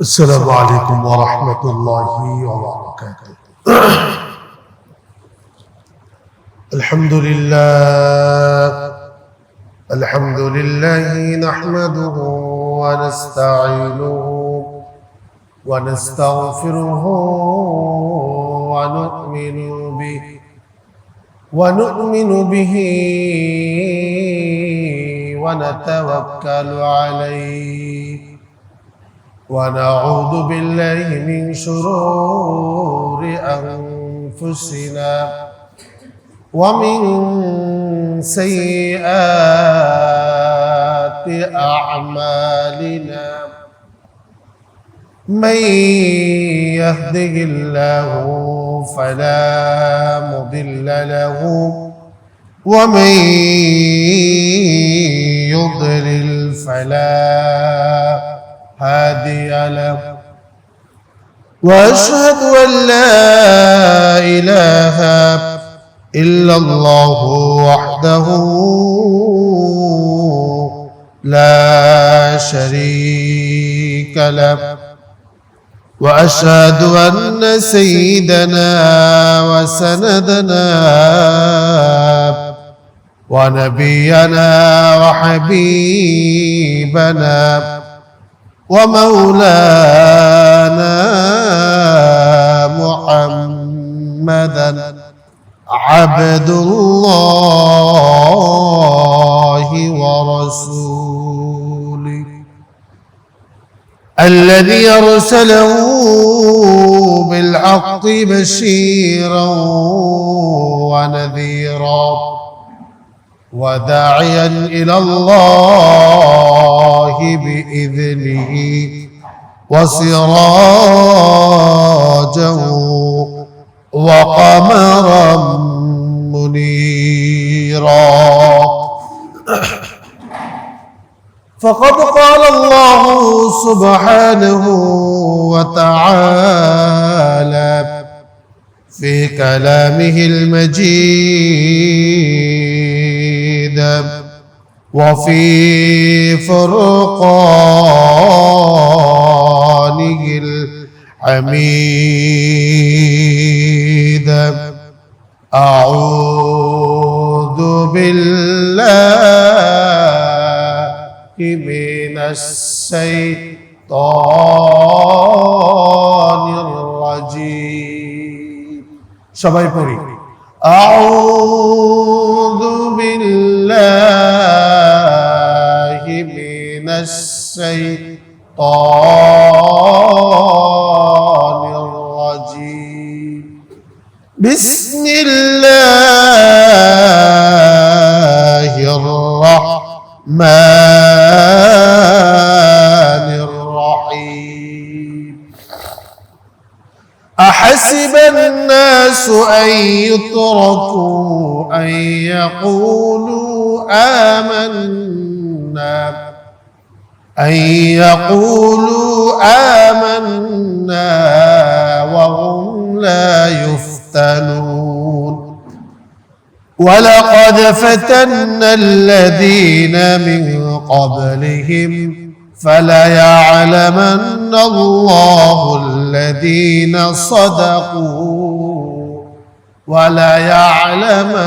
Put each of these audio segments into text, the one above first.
السلام عليكم ورحمة الله وبركاته. الحمد لله نحمده ونستعينه ونستغفره ونؤمن به ونتوكل عليه ونعوذ بالله من شرور أنفسنا ومن سيئات أعمالنا من يهده الله فلا مضل له ومن يضلل فلا هادي له وأشهد أن لا إله إلا الله وحده لا شريك له وأشهد أن سيدنا وسندنا ونبينا وحبيبنا ومولانا محمدا عبد الله ورسوله الذي أرسله بالحق بشيرا ونذيرا وداعيا إلى الله بإذنه وسراجا وقمرا منيرا فقد قال الله سبحانه وتعالى في كلامه المجيد وفي فرقانه الحميد أعوذ بالله من الشيطان الرجيم সবাই পড়ি أعوذ بالله من الشيطان الرجيم بسم الله الرحمن الرحيم أحسب الناس أن يتركوا أن يقولوا آمنا وهم لا يفتنون ولقد فتنا الذين من قبلهم فليعلمن الله الذين صدقوا وليعلمن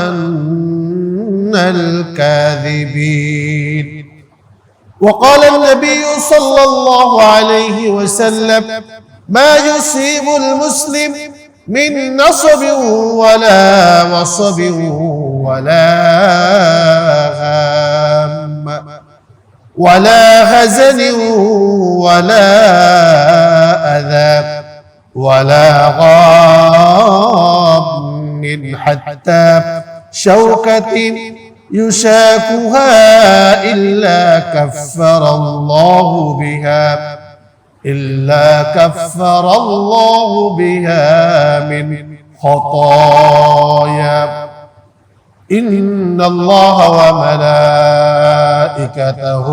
الكاذبين وقال النبي صلى الله عليه وسلم ما يصيب المسلم من نصب ولا وصب ولا هام ولا هزن ولا أذى ولا غام حتى شوكة يشاكها إلا كفر الله بها من خطايا إن الله وملائكته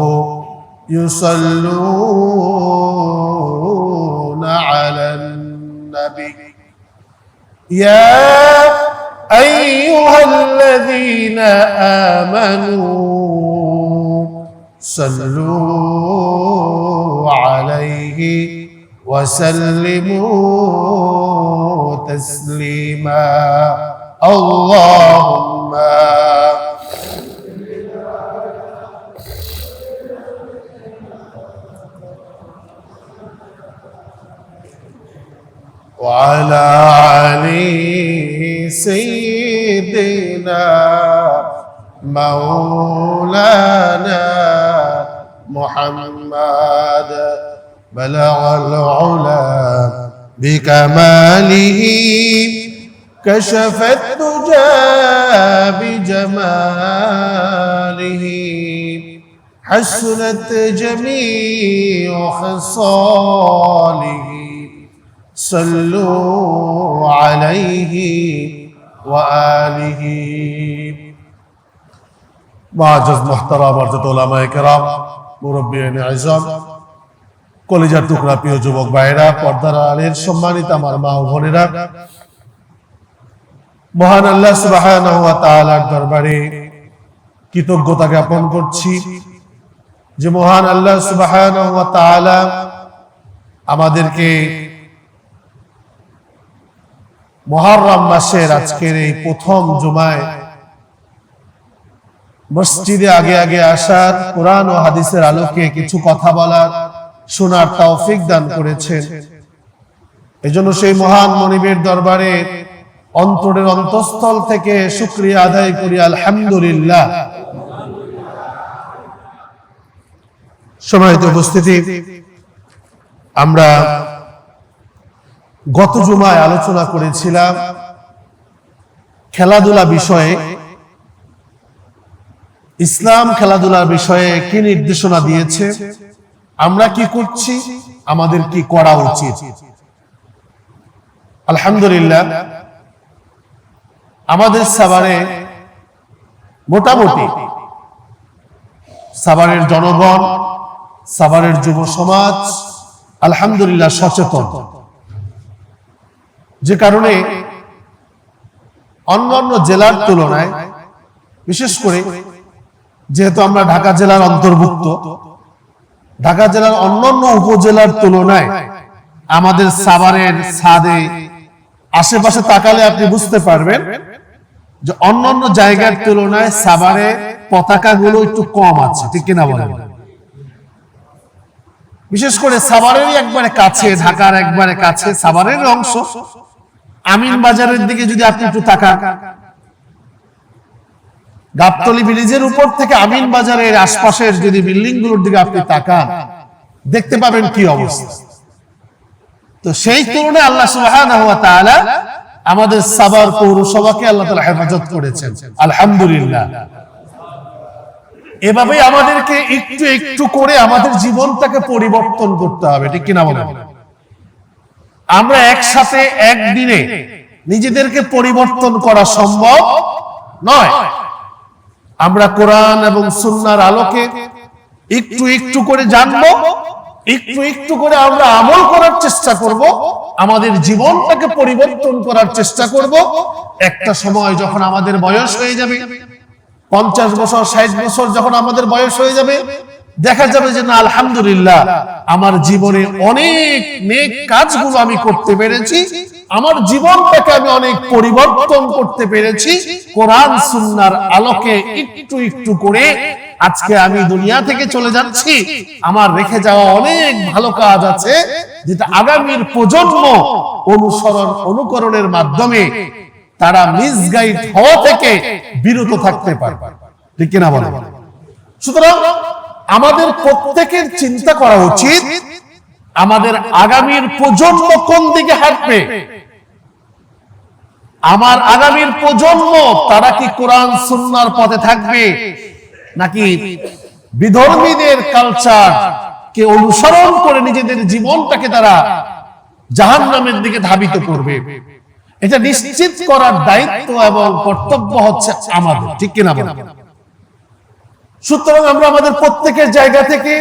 يصلون على النبي يا أيها الذين آمنوا صلوا عليه وسلموا تسليما اللهم وعلى علي سيدنا مولانا محمد بلغ العلا بكماله كشف الدجى بجماله حسنت جميع خصاله صلوا عليه وآله معزز محترم حضرات উলামায়ে কেরাম মুরব্বিয়ানে আযম কলিজার টুকরা প্রিয় যুবক ভাইরা পর্দার আড়ালের সম্মানিত আমার মা ও বোনেরা মহান আল্লাহ সুবহানাহু ওয়া তাআলার দরবারে কৃতজ্ঞতা জ্ঞাপন করছি যে মহান আল্লাহ সুবহানাহু ওয়া তাআলা আমাদেরকে মুহররম মাসের আজকের এই প্রথম জুমায় মসজিদে আগে আগে আসার কোরআন ও হাদিসের আলোকে কিছু কথা বলার শোনার তৌফিক দান করেছেন। এজন্য সেই মহান মনিবের দরবারে অন্তরের অন্তঃস্থল থেকে শুকরিয়া আদায় করি আলহামদুলিল্লাহ। সম্মানিত উপস্থিতি, আমরা গত জুমায় আলোচনা করেছিলাম খেলাধুলা বিষয়ে। ইসলাম খেলাধুলার বিষয়ে কি নির্দেশনা দিয়েছে, আমরা কি করছি, আমাদের কি করা উচিত। আলহামদুলিল্লাহ, আমাদের সাভারে মোটামুটি সাভারের জনগণ, সাভারের যুব সমাজ আলহামদুলিল্লাহ সচেতন, যে কারণে অন্যান্য জেলার তুলনায়, বিশেষ করে যেহেতু আমরা ঢাকা জেলার অন্তর্ভুক্ত, ঢাকা জেলার অন্যান্য উপজেলার তুলনায় আমাদের সাভারের ছাদে আশেপাশে তাকালে আপনি বুঝতে পারবেন যে অন্যান্য জায়গার তুলনায় সাভারে পতাকাগুলো একটু কম আছে, ঠিক কিনা বলেন। বিশেষ করে সাভারেরই একবারে কাছে, ঢাকার একবারে কাছে সাভারের অংশ আমিন বাজারের দিকে যদি আপনি একটু তাকান, গাবতলী ব্রিজের উপর থেকে আমিন বাজারের আশপাশের যদি বিল্ডিং গুলোর দিকে আপনি তাকান, দেখতে পাবেন কি অবস্থা। তো সেই তুলনায় আল্লাহ সুবহানাহু ওয়া তাআলা আমাদের সাভার পৌরসভাকে আল্লাহ তাআলা হেফাজত করেছেন আলহামদুলিল্লাহ। এভাবেই আমাদেরকে একটু একটু করে আমাদের জীবনটাকে পরিবর্তন করতে হবে, ঠিক কিনা বলেন। আমরা একসাথে একদিনে নিজেদেরকে পরিবর্তন করা সম্ভব নয়। আমরা কোরআন এবং সুন্নাহর আলোকে একটু একটু করে জানবো, একটু একটু করে আমরা আমল করার চেষ্টা করব, আমাদের জীবনটাকে পরিবর্তন করার চেষ্টা করব। একটা সময় যখন আমাদের বয়স হয়ে যাবে 50 বছর 60 বছর, যখন আমাদের বয়স হয়ে যাবে, দেখা যাবে যে না আলহামদুলিল্লাহ আমার জীবনে অনেক নেক কাজগুলো আমি করতে পেরেছি, আমার জীবনটাকে আমি অনেক পরিবর্তন করতে পেরেছি কোরআন সুন্নাহর আলোকে একটু একটু করে। আজকে আমি দুনিয়া থেকে চলে যাচ্ছি, আমার রেখে যাওয়া অনেক ভালো কাজ আছে যেটা আগামীর প্রজন্ম অনুসরণ অনুকরণের মাধ্যমে তারা মিসগাইড হওয়া থেকে বিরত থাকতে পারবে, ঠিক কিনা বলেন। সুতরাং আমাদের প্রত্যেকের চিন্তা করা উচিত আমাদের আগামীর প্রজন্ম কোন দিকে হাঁটবে। আমার আগামীর প্রজন্ম তারা কি কোরআন সুন্নাহর পথে থাকবে, নাকি বিধর্মীদের কালচার কে অনুসরণ করে নিজেদের জীবনটাকে তারা জাহান্নামের দিকে ধাবিত করবে। এটা নিশ্চিত করার দায়িত্ব এবং কর্তব্য হচ্ছে আমাদের, ঠিক কিনা বলেন। সুতরাং আমরা আমাদের প্রত্যেকের জায়গা থেকে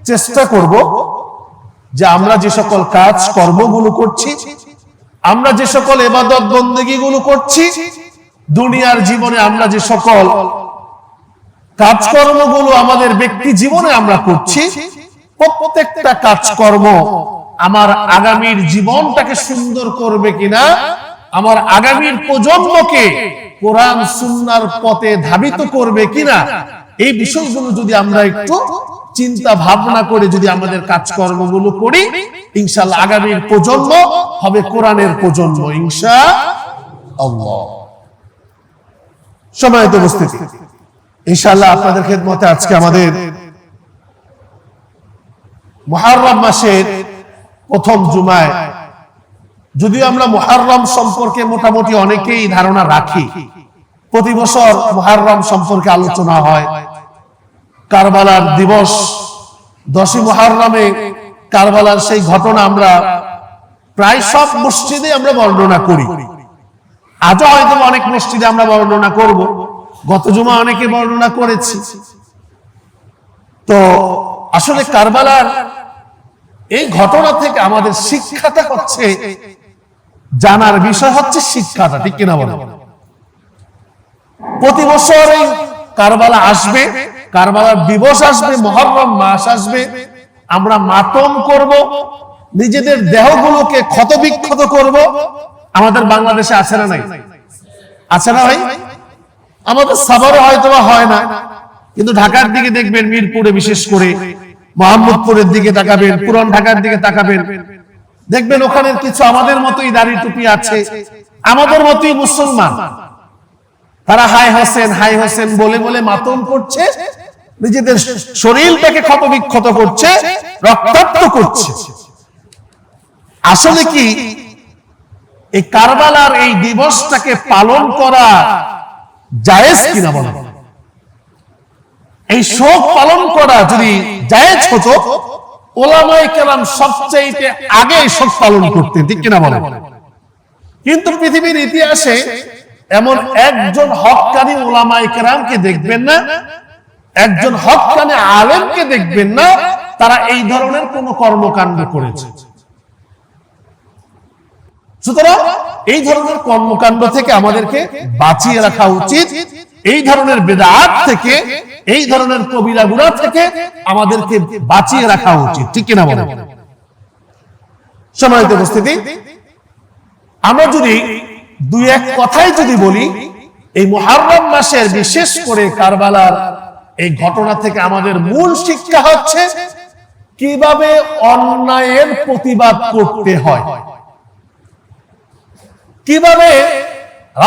চেষ্টা করব যে আমরা যে সকল কাজ কর্মগুলো করছি, আমরা যে সকল ইবাদত বন্দেগীগুলো করছি, দুনিয়ার জীবনে আমরা যে সকল কাজকর্মগুলো আমাদের ব্যক্তি জীবনে আমরা করছি, প্রত্যেকটা কাজকর্ম আমার আগামীর জীবনটাকে সুন্দর করবে কিনা, আমার আগামীর প্রজন্মকে কোরআন সুন্নাহর পথে ধাবিত করবে কিনা, এই বিষয়গুলো যদি আমরা একটু চিন্তা ভাবনা করে যদি আমাদের কাজকর্মগুলো করি, ইনশাআল্লাহ আগামীর প্রজন্ম হবে কোরআনের প্রজন্ম ইনশাআল্লাহ। সম্মানিত উপস্থিতি, ইনশাআল্লাহ আপনাদের খেদমতে আজকে আমাদের মুহররম মাসের প্রথম জুমায়, যদিও আমরা মুহররম সম্পর্কে মোটামুটি অনেকেই ধারণা রাখি, প্রতি বছর মুহররম সম্পর্কে আলোচনা হয়। কারবালার দিবস 10ই মুহররমে কারবালার সেই ঘটনা আমরা প্রায় সব মসজিদে আমরা বর্ণনা করি। আজও হয়তো অনেক মসজিদে আমরা বর্ণনা করব, গত জুমা অনেকে বর্ণনা করেছি। তো আসলে কারবালার এই ঘটনা থেকে আমাদের শিক্ষাটা হচ্ছে, জানার বিষয় হচ্ছে শিক্ষাটা, ঠিক কিনা বলেন? প্রতি বছর এই কারবালা আসবে, কারবালার দিবস আসবে, মুহররম মাস আসবে, আমরা মাতম করব, নিজেদের দেহগুলোকে ক্ষতবিক্ষত করব। আমাদের বাংলাদেশে আছে না নাই? আছে না ভাই? আমাদের সাভারে হয়তো হয় না, কিন্তু ঢাকার দিকে দেখবেন, মিরপুরে বিশেষ করে, মোহাম্মদপুরের দিকে তাকাবেন, পুরান ঢাকার দিকে তাকাবেন, দেখবেন ওখানে কিছু আমাদের মতোই দাড়ি টুপি আছে, আমাদের মতোই মুসলমান, তারা হাই হোসেন হাই হোসেন বলে বলে মাতম করছে, নিজেদের শরীরটাকে ক্ষতবিক্ষত করছে, রক্তাক্ত করছে। আসলে কি এই কারবালার এই দিবসটাকে পালন করা জায়েজ কিনা বলেন? এই শোক পালন করা যদি জায়েজ হতো, ওলামায়ে কেরাম সবচাইতে আগে শোক পালন করতেন, ঠিক কিনা বলেন? কিন্তু পৃথিবীর ইতিহাসে এমন একজন হক্কানি ওলামায়ে কেরামকে দেখবেন না, একজন হক্কানি আলেমকে দেখবেন না তারা এই ধরনের কোন কর্মকাণ্ড করেছে। সুতরাং এই ধরনের কর্মকাণ্ড থেকে আমাদেরকে বাঁচিয়ে রাখা উচিত। এই ধরনের বিদআত থেকে, এই ধরনের কবিরা গুনাহ থেকে আমাদেরকে বাঁচিয়ে রাখা উচিত, ঠিক কিনা বলেন? সম্মানিত উপস্থিতি, আমরা যদি দুই এক কথাই যদি বলি, এই মুহররম মাসের বিশেষ করে কারবালার এই ঘটনা থেকে আমাদের মূল শিক্ষা হচ্ছে কিভাবে অন্যায়ের প্রতিবাদ করতে হয়, কিভাবে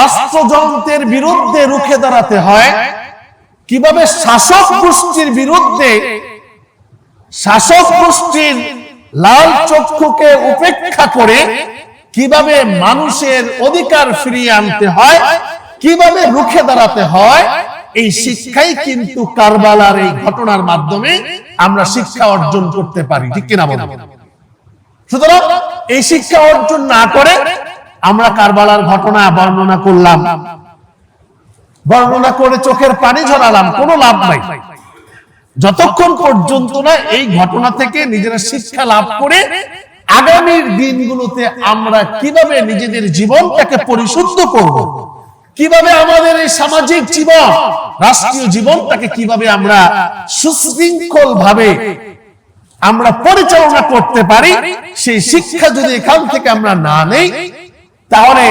রাষ্ট্রযন্ত্রের বিরুদ্ধে রুখে দাঁড়াতে হয়, কিভাবে শাসক গোষ্ঠীর বিরুদ্ধে, শাসক গোষ্ঠীর লাল চক্ষুকে উপেক্ষা করে কিভাবে মানুষের অধিকার ফিরিয়ে আনতে হয়, কিভাবে রুখে দাঁড়াতে হয়, এই শিক্ষাই কিন্তু কারবালার এই ঘটনার মাধ্যমে আমরা শিক্ষা অর্জন করতে পারি, ঠিক কিনা বলেন? সুতরাং এই শিক্ষা অর্জন না করে আমরা কারবালার ঘটনা বর্ণনা করলাম, বর্ণনা করে চোখের পানি ঝরালাম, কোনো লাভ নাই, যতক্ষণ পর্যন্ত না এই ঘটনা থেকে নিজেরা শিক্ষা লাভ করে আগামীর দিনগুলোতে আমরা কিভাবে নিজেদের জীবনটাকে পরিশুদ্ধ করব, কিভাবে আমাদের এই সামাজিক জীবন, রাষ্ট্রীয় জীবনটাকে কিভাবে আমরা সুশৃঙ্খল ভাবে আমরা পরিচালনা করতে পারি, সেই শিক্ষা যদি এখান থেকে আমরা না নেই, তাহলে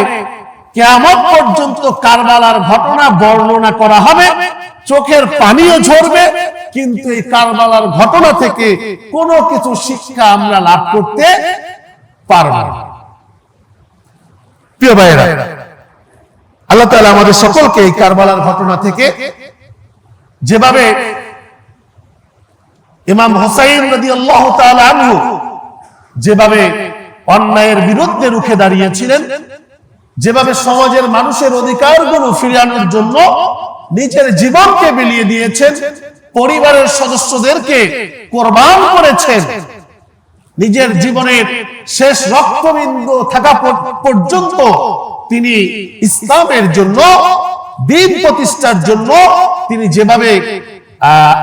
কিয়ামত পর্যন্ত কারবালার ঘটনা বর্ণনা করা হবে, চোখের পানিও ঝরবে, কিন্তু এই কারবালার ঘটনা থেকে কোনো কিছু শিক্ষা আমরা লাভ করতে পারব না। প্রিয় ভাইয়েরা, আল্লাহ তাআলা আমাদের সকলকে এই কারবালার ঘটনা থেকে যেভাবে ইমাম হুসাইন রাদিয়াল্লাহু তাআলা আনহু যেভাবে অন্যায়ের বিরুদ্ধে রুখে দাঁড়িয়েছিলেন, যেভাবে সমাজের মানুষের অধিকারগুলো ফিরিয়ে আনার জন্য নিজের জীবনকে বিলিয়ে দিয়েছেন, পরিবারের সদস্যদেরকে কোরবান করেছেন, নিজের জীবনের শেষ রক্তবিন্দু থাকা পর্যন্ত তিনি ইসলামের জন্য, দ্বীন প্রতিষ্ঠার জন্য তিনি যেভাবে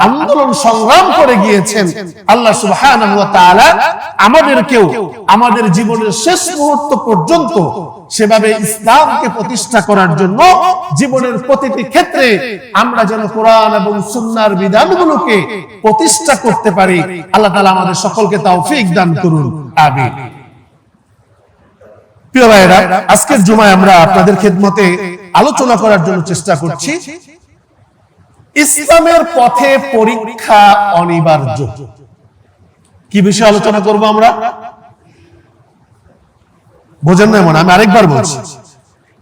আন্দোলন সংগ্রাম করে গিয়েছেন, আল্লাহ সুবহানাহু ওয়া তাআলা আমাদেরকেও আমাদের জীবনের শেষ মুহূর্ত পর্যন্ত সেভাবে ইসলামকে প্রতিষ্ঠা করার জন্য জীবনের প্রতিটি ক্ষেত্রে আমরা যেন কোরআন এবং সুন্নাহর বিধানগুলোকে প্রতিষ্ঠা করতে পারি। আল্লাহ তাআলা আমাদের সকলকে তৌফিক দান করুন। আমিন। প্রিয় ভাইরা, আজকের জুমায় আমরা আপনাদের খেদমতে আলোচনা করার জন্য চেষ্টা করছি ইসলামের পথে পরীক্ষা অনিবার্য। কি বিষয়ে আলোচনা করব আমরা? বোঝেন না মনে? আমি আরেকবার বলছি,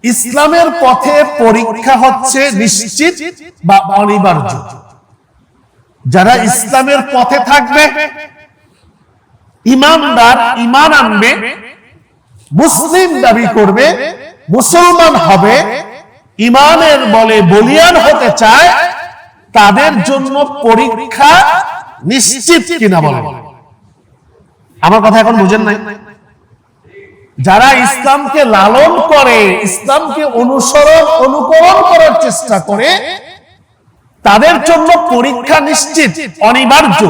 ইসলামের পথে পরীক্ষা হচ্ছে নিশ্চিত বা অনিবার্য। যারা ইসলামের পথে থাকবে, ইমানদার, ইমান আনবে, মুসলিম দাবি করবে, মুসলমান হবে, ইমানের বলে বলিয়ান হতে চায়, তাদের জন্য পরীক্ষা নিশ্চিত কিনা বলেন? আমার কথা এখন বুঝেন নাই? যারা ইসলামকে লালন করে, ইসলামকে অনুকরণ করার চেষ্টা করে, তাদের জন্য পরীক্ষা নিশ্চিত, অনিবার্য।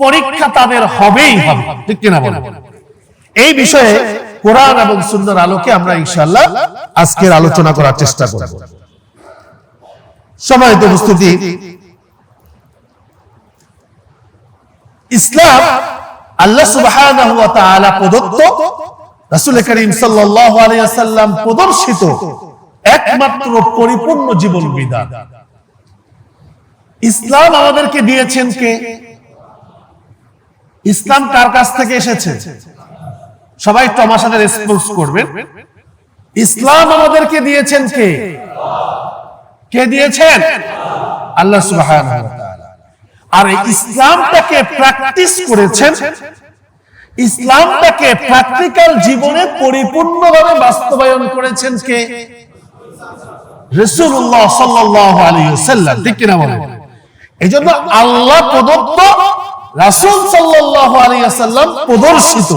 পরীক্ষা তাদের হবেই হবে, ঠিক কিনা বলেন? এই বিষয়ে কোরআন এবং সুন্নাহর আলোকে আমরা ইনশাআল্লাহ আজকের আলোচনা করার চেষ্টা করব। সম্মানিত উপস্থিতি, ইসলাম আল্লাহ সুবহানাহু ওয়া তাআলা প্রদত্ত, রাসূল করিম সাল্লাল্লাহু আলাইহি ওয়াসাল্লাম প্রদর্শিত একমাত্র পরিপূর্ণ জীবন বিধান। ইসলাম আমাদেরকে দিয়েছেন কে? ইসলাম কার কাছ থেকে এসেছে? সবাই একটু আমার সাথে রেসপন্স করবেন। ইসলাম আমাদেরকে দিয়েছেন কে? কে দিয়েছেন? আল্লাহ সুবহানাহু ওয়া তাআলা। আর এই ইসলামটাকে প্র্যাকটিস করেছেন, ইসলামটাকে প্র্যাকটিক্যাল জীবনে পরিপূর্ণভাবে বাস্তবায়ন করেছেন কে? রাসূলুল্লাহ সাল্লাল্লাহু আলাইহি ওয়াসাল্লাম, ঠিক কিনা বলেন? এইজন্য আল্লাহ প্রদত্ত, রাসূল সাল্লাল্লাহু আলাইহি ওয়াসাল্লাম প্রদর্শিত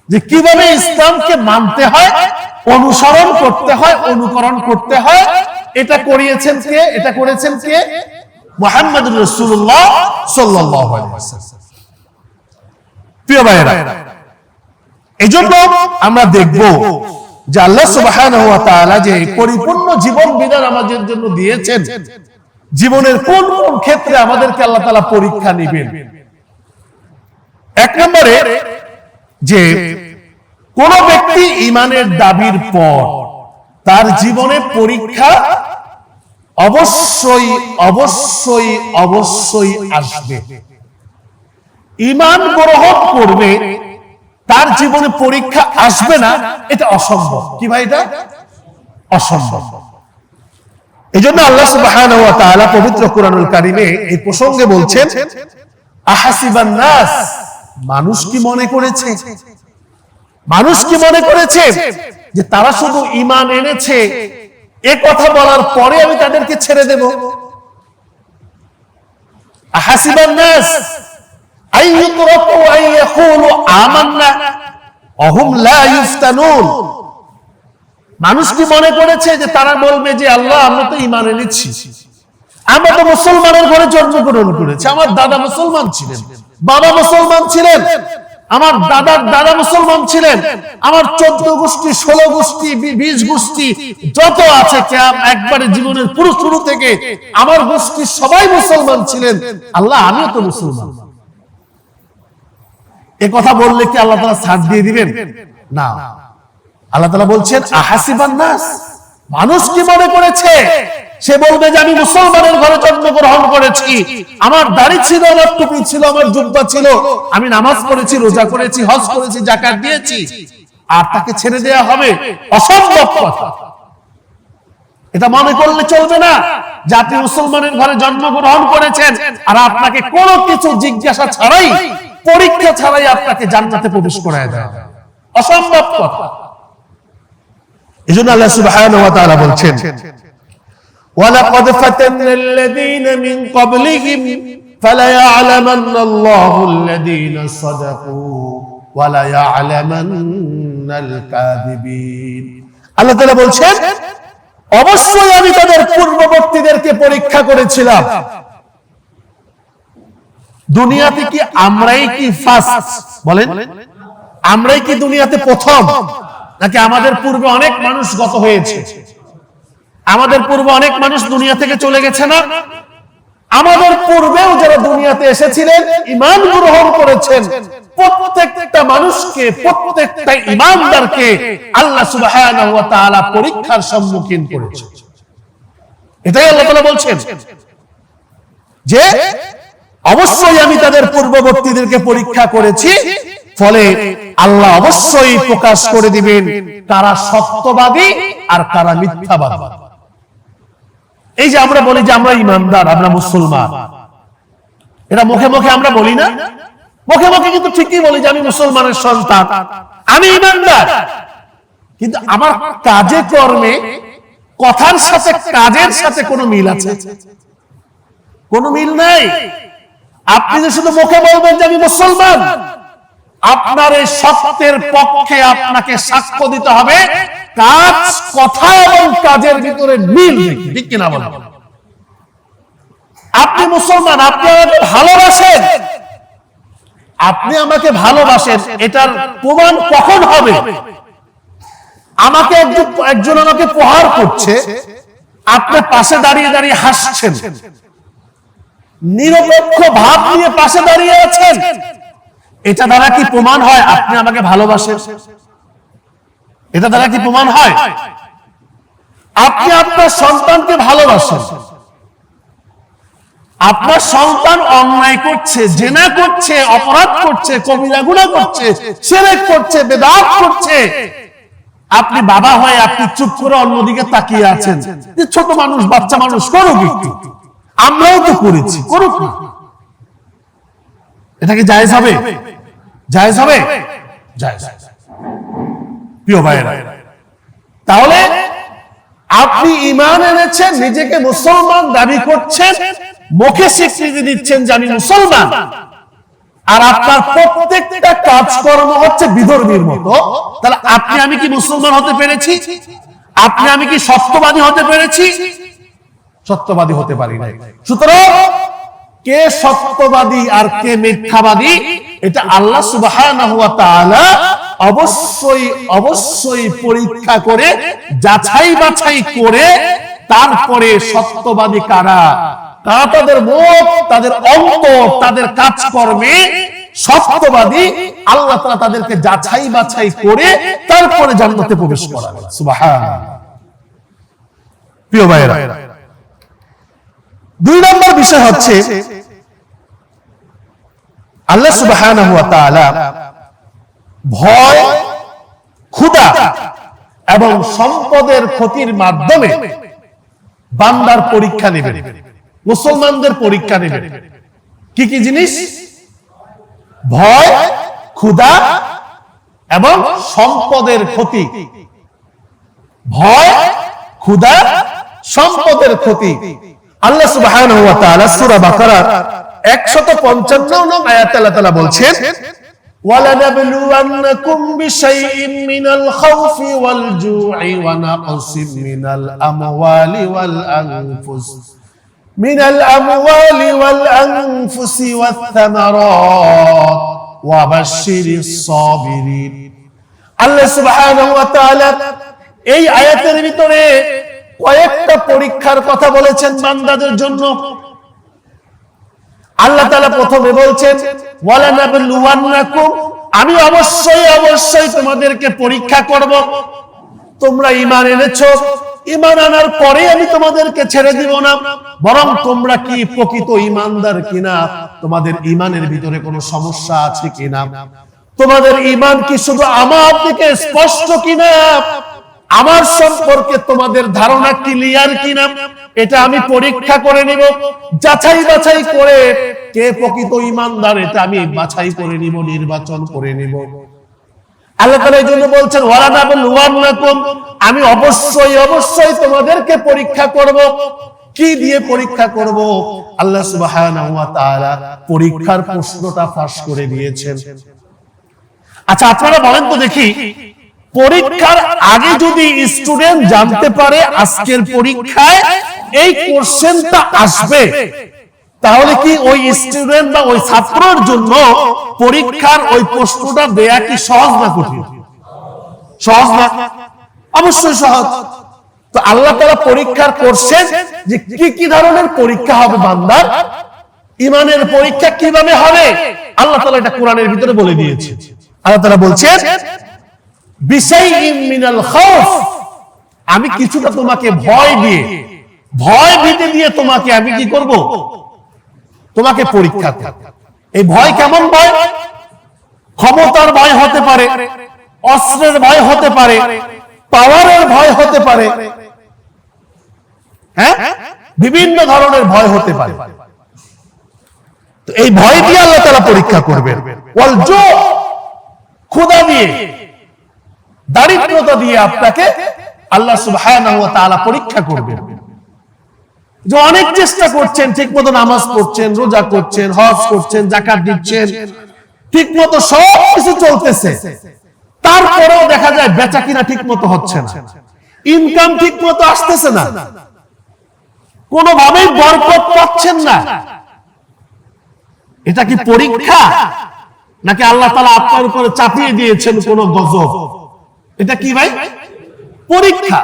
যে কিভাবে ইসলামকে মানতে হয়, অনুসরণ করতে হয়, অনুকরণ করতে হয়, এটা করিয়েছেন কে? এটা করেছেন কে? মুহাম্মদুর রাসূলুল্লাহ সাল্লাল্লাহু আলাইহি ওয়াসাল্লাম। প্রিয় ভাইরা, এইজন্য আমরা দেখব যে আল্লাহ সুবহানাহু ওয়া তাআলা যে পরিপূর্ণ জীবন বিধান আমাদের জন্য দিয়েছেন, জীবনের কোন কোন ক্ষেত্রে আমাদেরকে আল্লাহ তাআলা পরীক্ষা নেবেন। এক নম্বরে, যে কোন ব্যক্তি ঈমানের দাবির পর তার জীবনে পরীক্ষা অবশ্যই অবশ্যই অবশ্যই আসবে। ঈমান গ্রহণ করবে, তার জীবনে পরীক্ষা আসবে না, এটা অসম্ভব। কি ভাই? এটা অসম্ভব। এজন্য আল্লাহ সুবহানাহু ওয়া তাআলা পবিত্র কোরআনুল কারীমে এই প্রসঙ্গে বলছেন, আহাসিবান নাস, মানুষ কি মনে করেছে, মানুষ কি মনে করেছে যে তারা শুধু ঈমান এনেছে, এ কথা বলার পরে আমি তাদেরকে ছেড়ে দেব? আহাসিবান নাস আইয়ুতরাকু আইয়াকুলু আমান্না ওয়া হুম লা ইফতানুন, মানুষ কি মনে করেছে যে তারা বলবে যে আল্লাহ আমরা তো ঈমান এনেছি, আমরা তো মুসলমানের ঘরে জন্মগ্রহণ করেছি, আমার দাদা মুসলমান ছিলেন, বাবা মুসলমান ছিলেন, আমার দাদার দাদা মুসলমান ছিলেন, আমার 14 গোষ্ঠী 16 গোষ্ঠী 20 গোষ্ঠী যত আছে, একবারে জীবনের পুরো শুরু থেকে আমার গোষ্ঠী সবাই মুসলমান ছিলেন, আল্লাহ আমিও তো মুসলমান। এ কথা বললে কি আল্লাহ তাআলা ছাড় দিয়ে দিবেন? না। আল্লাহ তাআলা বলছেন আহাসিবান নাস, মানুষ কি মনে করেছে, সে বলবে যে আমি মুসলমানের ঘরে জন্মগ্রহণ করেছি, আমার দাড়ি ছিল, আমার টুপি ছিল, আমার জুব্বা ছিল, আমি নামাজ পড়েছি, রোজা করেছি, হজ করেছি, যাকাত দিয়েছি, আর তাকে ছেড়ে দেয়া হবে? অসম্ভব কথা। এটা মনে করলে চলবে না যে আপনি মুসলমানের ঘরে জন্মগ্রহণ করেছেন আর আপনাকে কোনো কিছু জিজ্ঞাসা ছাড়াই, পরীক্ষা ছাড়াই আপনাকে জান্নাতে প্রবেশ করায় দেয়, অসম্ভব কথা। এজন্য আল্লাহ সুবহানাহু ওয়া তাআলা বলছেন, ওয়ালাকাদ ফাতান্নাল্লাযীনা মিন ক্বাবলিহিম ফালায়া'লামান্নাল্লাহুল্লাযীনা সাদাকু ওয়া লায়া'লামান্নাল কাযিবিন। আল্লাহ তাআলা বলছেন, অবশ্যই আমি তাদের পূর্ববর্তীদেরকে পরীক্ষা করেছিলাম। দুনিয়াতে কি আমরাই কি ফার্স্ট? বলেন, আমরাই কি দুনিয়াতে প্রথম, নাকি আমাদের পূর্বে অনেক মানুষ গত হয়েছে? আমাদের পূর্বে অনেক মানুষ দুনিয়া থেকে চলে গেছে না? আমাদের পূর্বেও যারা দুনিয়াতে এসেছিলেন ঈমান গ্রহণ করেছেন, প্রত্যেকটা মানুষকে, প্রত্যেকটা ঈমানদারকে আল্লাহ সুবহানাহু ওয়া তাআলা পরীক্ষার সম্মুখীন করেছেন। এটাই আল্লাহ তাআলা বলছেন যে অবশ্যই আমি তাদের পূর্ববর্তীদেরকে পরীক্ষা করেছি, ফলে আল্লাহ অবশ্যই প্রকাশ করে দিবেন কারা সত্যবাদী আর কারা মিথ্যাবাদী। এই যে আমরা বলি যে আমরা ঈমানদার, আমরা মুসলমান, এটা মুখে মুখে আমরা বলি না? মুখে মুখে কিন্তু ঠিকই বলি যে আমি মুসলমানের সন্তান, আমি ঈমানদার, কিন্তু আমার কাজে কর্মে, কথার সাথে কাজের সাথে কোনো মিল আছে? কোনো মিল নাই। আপনি যে শুধু মুখে বলবেন যে আমি মুসলমান, আপনার এই সত্যের পক্ষে আপনাকে সাক্ষ্য দিতে হবে কাজ, কথা এবং কাজের ভিতরে মিল নেই, ঠিক কিনা বলেন? আপনি মুসলমান, আপনি আমাকে ভালোবাসেন, আপনি আমাকে ভালোবাসেন, এটার প্রমাণ কখন হবে? আমাকে একজন আমাকে প্রহার করছে, আপনার পাশে দাঁড়িয়ে দাঁড়িয়ে হাসছেন, নিরপেক্ষ ভাব নিয়ে পাশে দাঁড়িয়ে আছেন, এটা দ্বারা কি প্রমাণ হয় আপনি আমাকে ভালোবাসেন? এটা দ্বারা কি প্রমাণ হয়? আপনি আপনার সন্তানকে ভালোবাসেন, আপনার সন্তান অন্যায় করছে, জেনা করছে, অপরাধ করছে, কবিরা গুনাহ করছে, শিরক করছে, বেদাত করছে, আপনি বাবা হয়ে আপনি চুপ করে অন্যদিকে তাকিয়ে আছেন যে ছোট মানুষ, বাচ্চা মানুষ, করুক একটু, আমরাও তো করেছি, করুক না। এটা কি জায়েজ হবে? জায়েজ হবে? জায়েজ। প্রিয় ভাইরা, তাহলে আপনি ঈমান এনেছেন, নিজেকে মুসলমান দাবি করছেন, মুখে স্বীকৃতি দিচ্ছেন যে আমি মুসলমান, আর আপনার প্রত্যেকটা কাজকর্ম হচ্ছে বিধর্মীর মতো, তাহলে আপনি আমি কি মুসলমান হতে পেরেছি? আপনি আমি কি সত্যবাদী হতে পেরেছি? সত্যবাদী হতে পারি নাই। সুতরাং কে সত্যবাদী আর কে মিথ্যাবাদী, এটা আল্লাহ সুবহানাহু ওয়া তাআলা অবশ্যই অবশ্যই পরীক্ষা করে, যাচাই বাছাই করে, তারপরে সত্যবাদী কারা, কারা তাদের মুখ, তাদের অন্তর, তাদের কাজকর্মে সত্যবাদী, আল্লাহ তাআলা তাদেরকে যাচাই বাছাই করে তারপরে জান্নাতে প্রবেশ করাবেন। সুবহানাল্লাহ। প্রিয় ভাইরা, 2 নম্বর বিষয় হচ্ছে আল্লাহ সুবহানাহু ওয়া তাআলা ভয়, ক্ষুধা এবং সম্পদের ক্ষতির মাধ্যমে বান্দার পরীক্ষা নেবেন, মুসলমানদের পরীক্ষা নেবেন। কি কি জিনিস? ভয়, ক্ষুধা এবং সম্পদের ক্ষতি। ভয়, ক্ষুধা, সম্পদের ক্ষতি। আল্লাহ সুবহানাহু ওয়া তাআলা সূরা বাকারা 155 নং আয়াতে আল্লাহ তাআলা বলছেন, وَلَنَبْلُوَنَّكُمْ بِشَيْءٍ مِّنَ الْخَوْفِ وَالْجُوعِ وَنَقْصٍ مِّنَ الْأَمْوَالِ وَالْأَنفُسِ وَالثَّمَرَاتِ وَبَشِّرِ الصَّابِرِينَ। আল্লাহ সুবহানাহু ওয়া তাআলা এই আয়াতের ভিতরে কয়েকটা পরীক্ষার কথা বলেছেন বান্দাদের জন্য। আল্লাহ তাআলা প্রথমে বলছেন ওয়ালানাবলুওয়ান্নাকুম, আমি অবশ্যই অবশ্যই তোমাদেরকে পরীক্ষা করব। তোমরা ঈমান এনেছো, ঈমান আনার পরে আমি তোমাদেরকে ছেড়ে দিব না, বরং তোমরা কি প্রকৃত ঈমানদার কিনা, তোমাদের ঈমানের ভিতরে কোনো সমস্যা আছে কিনা, তোমাদের ঈমান কি শুধু আমার দিকে স্পষ্ট কিনা, আমার সম্পর্কে তোমাদের ধারণা ক্লিয়ার কিনা, এটা আমি পরীক্ষা করে নিব। যাচাই বাছাই করে কে প্রকৃত ঈমানদার, এটা আমি বাছাই করে নিব, নির্বাচন করে নিব। আল্লাহ তাআলা এই জন্য বলছেন ওয়ালানাবলুওয়ান্নাকুম, আমি অবশ্যই অবশ্যই তোমাদেরকে পরীক্ষা করব। কি দিয়ে পরীক্ষা করব? আল্লাহ সুবহানাহু ওয়া তাআলা পরীক্ষার প্রশ্নটা ফাঁস করে দিয়েছেন। আচ্ছা, আপনারা বলেন তো দেখি, পরীক্ষার আগে যদি স্টুডেন্ট জানতে পারে আজকের পরীক্ষায় এই কোশ্চেনটা আসবে, তাহলে কি ওই স্টুডেন্ট বা ওই ছাত্রের জন্য পরীক্ষার ওই প্রশ্নটা দেয়া কি সহজ না কঠিন? সহজ না? অবশ্যই সহজ। তো আল্লাহ তাআলা পরীক্ষা করছেন যে কি কি ধরনের পরীক্ষা হবে বান্দার, ঈমানের পরীক্ষা কিভাবে হবে আল্লাহ তাআলা এটা কোরআনের ভিতরে বলে দিয়েছে। আল্লাহ তাআলা বলছেন বিশাইইন মিনাল খাউফ, আমি কিছুটা তোমাকে ভয় ভীতি দিয়ে তোমাকে আমি কি করব, তোমাকে পরীক্ষা করব। এই ভয় কেমন ভয়? ক্ষমতার ভয় হতে পারে, অস্ত্রের ভয় হতে পারে, পাওয়ারের ভয় হতে পারে, হ্যাঁ, বিভিন্ন ধরনের ভয় হতে পারে। তো এই ভয় দিয়ে আল্লাহ তাআলা পরীক্ষা করবেন। ওয়াল জু, ক্ষুধা দিয়ে, দারিদ্রতা দিয়ে আপনাকে আল্লাহ সুবহানাহু ওয়া তাআলা পরীক্ষা করবেন। যে অনেক চেষ্টা করছেন, ঠিকমতো নামাজ পড়ছেন, রোজা করছেন, হজ করছেন, যাকাত দিচ্ছেন, ঠিকমতো সব কিছু চলতেছে, তারপরেও দেখা যায় বেচা কিনা ঠিকমতো হচ্ছে না, ইনকাম ঠিকমতো আসতেছে না, কোনোভাবেই বরকত পাচ্ছেন না। এটা কি পরীক্ষা, নাকি আল্লাহ তাআলা আপনার উপরে চাপিয়ে দিয়েছেন কোন গজব? এটা কি ভাই? পরীক্ষা।